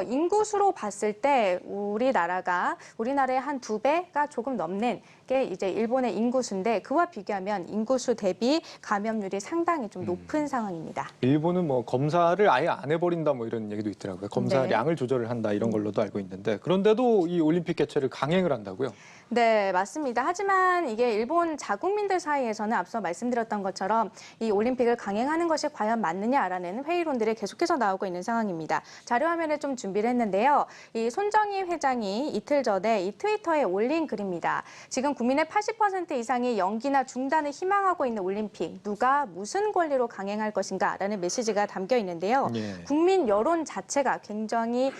인구수로 봤을 때 우리나라의 한 2배가 조금 넘는 게 이제 일본의 인구수인데 그와 비교하면 인구수 대비 감염률이 상당히 좀 높은 상황입니다.
일본은 뭐 검사를 아예 안 해버린다 뭐 이런 얘기도 있더라고요. 검사량을
네.
조절을 한다 이런 걸로도 알고 있는데 그런데도 이 올림픽 개최를 강행을 한다고요?
네, 맞습니다. 하지만 이게 일본 자국민들 사이에서는 앞서 말씀드렸던 것처럼 이 올림픽을 강행하는 것이 과연 맞느냐라는 회의론들이 계속해서 나오고 있는 상황입니다. 자료 화면에 좀 준비를 했는데요. 이 손정희 회장이 이틀 전에 이 트위터에 올린 글입니다. 지금 국민의 80% 이상이 연기나 중단을 희망하고 있는 올림픽 누가 무슨 권리로 강행할 것인가라는 메시지가 담겨 있는데요. 국민 여론 자체가 굉장히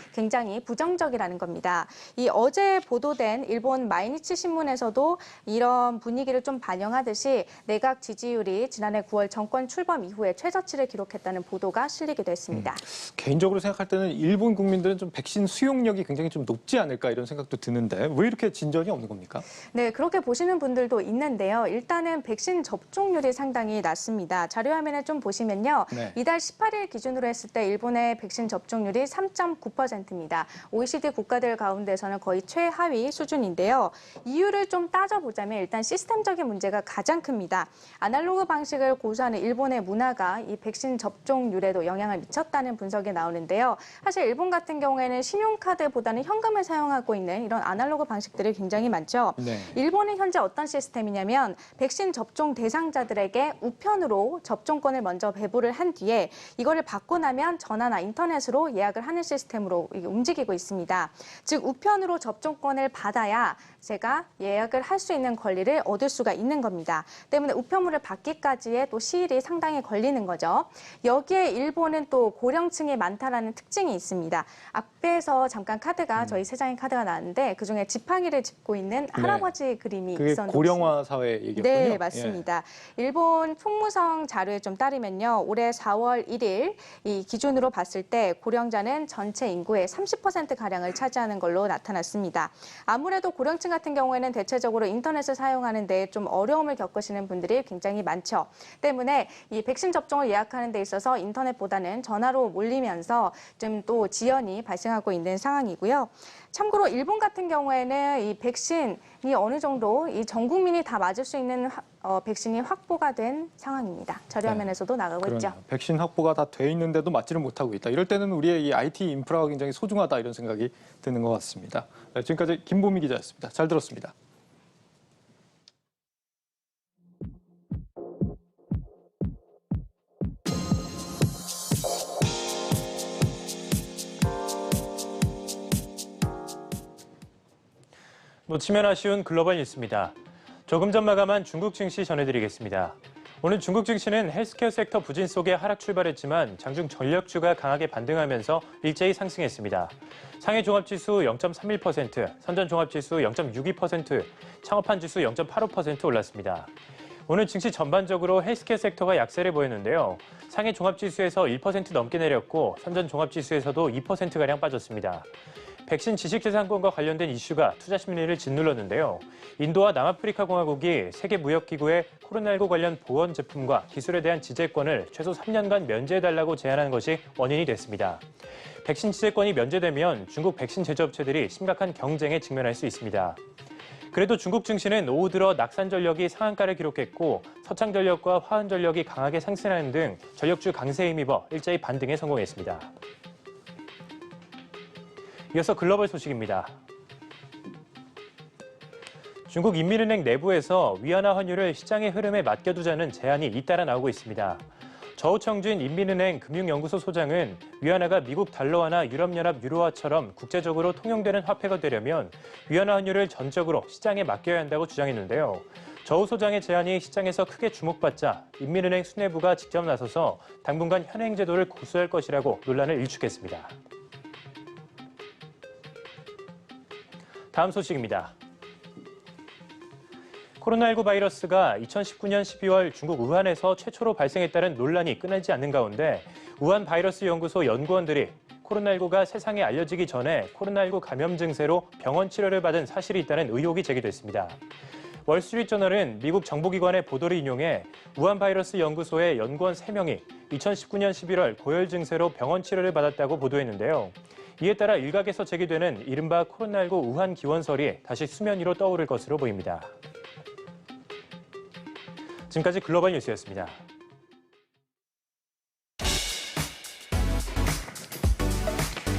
부정적이라는 겁니다. 이 어제 보도된 일본 마이니치 신문에서도 이런 분위기를 좀 반영하듯이 내각 지지율이 지난해 9월 정권 출범 이후에 최저치를 기록했다는 보도가 실리기도 했습니다.
개인적으로 생각할 때는 일본 국민들은 좀 백신 수용력이 굉장히 좀 높지 않을까 이런 생각도 드는데 왜 이렇게 진전이 없는 겁니까?
네, 그렇게 보시는 분들도 있는데요. 일단은 백신 접종률이 상당히 낮습니다. 자료 화면에 좀 보시면요.
네.
이달 18일 기준으로 했을 때 일본의 백신 접종률이 3.9%입니다. OECD 국가들 가운데서는 거의 최하위 수준인데요. 이유를 좀 따져보자면 일단 시스템적인 문제가 가장 큽니다. 아날로그 방식을 고수하는 일본의 문화가 이 백신 접종률에도 영향을 미쳤다는 분석이 나오는데요. 사실 일본 같은 경우에는 신용카드보다는 현금을 사용하고 있는 이런 아날로그 방식들이 굉장히 많죠.
네.
일본은 현재 어떤 시스템이냐면 백신 접종 대상자들에게 우편으로 접종권을 먼저 배부를 한 뒤에 이거를 받고 나면 전화나 인터넷으로 예약을 하는 시스템으로 움직이고 있습니다. 즉 우편으로 접종권을 받아야 제가 예약을 할 수 있는 권리를 얻을 수가 있는 겁니다. 때문에 우편물을 받기까지의 또 시일이 상당히 걸리는 거죠. 여기에 일본은 백신에는 또 고령층이 많다라는 특징이 있습니다. 앞에서 잠깐 카드가 저희 3장의 카드가 나왔는데 그중에 지팡이를 짚고 있는 할아버지 그림이
그게
있었는데
고령화 사회 얘기였군요.
네, 맞습니다. 일본 총무성 자료에 좀 따르면요. 올해 4월 1일 이 기준으로 봤을 때 고령자는 전체 인구의 30%가량을 차지하는 걸로 나타났습니다. 아무래도 고령층 같은 경우에는 대체적으로 인터넷을 사용하는 데 좀 어려움을 겪으시는 분들이 굉장히 많죠. 때문에 이 백신 접종을 예약하는 데 있어서 인터넷보다는 전화로 몰리면서 좀 또 지연이 발생하고 있는 상황이고요. 참고로 일본 같은 경우에는 이 백신이 어느 정도 이 전 국민이 다 맞을 수 있는 백신이 확보가 된 상황입니다. 저렴면에서도 나가고 있죠.
백신 확보가 다 돼 있는데도 맞지를 못하고 있다. 이럴 때는 우리의 이 IT 인프라가 굉장히 소중하다 이런 생각이 드는 것 같습니다. 지금까지 김보미 기자였습니다. 잘 들었습니다.
놓치면 아쉬운 글로벌 뉴스입니다. 조금 전 마감한 중국 증시 전해드리겠습니다. 오늘 중국 증시는 헬스케어 섹터 부진 속에 하락 출발했지만 장중 전력주가 강하게 반등하면서 일제히 상승했습니다. 상해 종합지수 0.31%, 선전 종합지수 0.62%, 창업한 지수 0.85% 올랐습니다. 오늘 증시 전반적으로 헬스케어 섹터가 약세를 보였는데요. 상해 종합지수에서 1% 넘게 내렸고 선전 종합지수에서도 2%가량 빠졌습니다. 백신 지식재산권과 관련된 이슈가 투자 심리를 짓눌렀는데요. 인도와 남아프리카 공화국이 세계무역기구에 코로나19 관련 보건 제품과 기술에 대한 지재권을 최소 3년간 면제해달라고 제안한 것이 원인이 됐습니다. 백신 지재권이 면제되면 중국 백신 제조업체들이 심각한 경쟁에 직면할 수 있습니다. 그래도 중국 증시는 오후 들어 낙산전력이 상한가를 기록했고 서창전력과 화한전력이 강하게 상승하는 등 전력주 강세에 힘입어 일제히 반등에 성공했습니다. 이어서 글로벌 소식입니다. 중국 인민은행 내부에서 위안화 환율을 시장의 흐름에 맡겨두자는 제안이 잇따라 나오고 있습니다. 저우청준 인민은행 금융연구소 소장은 위안화가 미국 달러화나 유럽연합 유로화처럼 국제적으로 통용되는 화폐가 되려면 위안화 환율을 전적으로 시장에 맡겨야 한다고 주장했는데요. 저우 소장의 제안이 시장에서 크게 주목받자 인민은행 수뇌부가 직접 나서서 당분간 현행 제도를 고수할 것이라고 논란을 일축했습니다. 다음 소식입니다. 코로나19 바이러스가 2019년 12월 중국 우한에서 최초로 발생했다는 논란이 끊이지 않는 가운데 우한 바이러스 연구소 연구원들이 코로나19가 세상에 알려지기 전에 코로나19 감염 증세로 병원 치료를 받은 사실이 있다는 의혹이 제기됐습니다. 월스트리트저널은 미국 정보기관의 보도를 인용해 우한 바이러스 연구소의 연구원 3명이 2019년 11월 고열 증세로 병원 치료를 받았다고 보도했는데요. 이에 따라 일각에서 제기되는 이른바 코로나19 우한 기원설이 다시 수면 위로 떠오를 것으로 보입니다. 지금까지 글로벌 뉴스였습니다.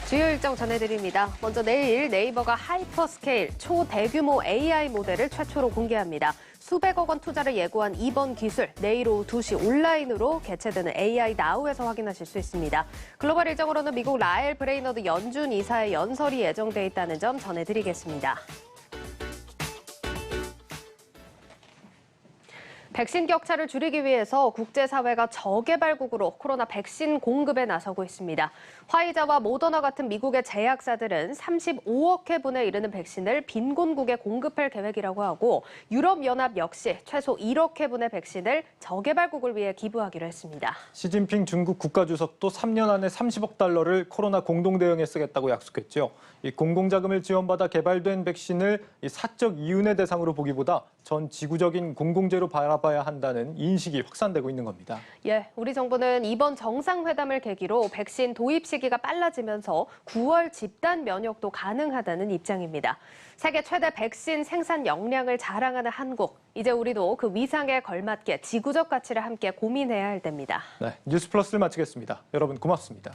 주요 일정 전해드립니다. 먼저 내일 네이버가 하이퍼스케일 초대규모 AI 모델을 최초로 공개합니다. 수백억 원 투자를 예고한 이번 기술, 내일 오후 2시 온라인으로 개최되는 AI 나우에서 확인하실 수 있습니다. 글로벌 일정으로는 미국 라엘 브레이너드 연준 이사의 연설이 예정돼 있다는 점 전해드리겠습니다. 백신 격차를 줄이기 위해서 국제사회가 저개발국으로 코로나 백신 공급에 나서고 있습니다. 화이자와 모더나 같은 미국의 제약사들은 35억 회분에 이르는 백신을 빈곤국에 공급할 계획이라고 하고 유럽연합 역시 최소 1억 회분의 백신을 저개발국을 위해 기부하기로 했습니다.
시진핑 중국 국가주석도 3년 안에 30억 달러를 코로나 공동대응에 쓰겠다고 약속했죠. 이 공공자금을 지원받아 개발된 백신을 사적 이윤의 대상으로 보기보다 전 지구적인 공공재로 바라봐야 한다는 인식이 확산되고 있는 겁니다.
예, 우리 정부는 이번 정상회담을 계기로 백신 도입 시기가 빨라지면서 9월 집단 면역도 가능하다는 입장입니다. 세계 최대 백신 생산 역량을 자랑하는 한국. 이제 우리도 그 위상에 걸맞게 지구적 가치를 함께 고민해야 할 때입니다.
네, 뉴스플러스를 마치겠습니다. 여러분 고맙습니다.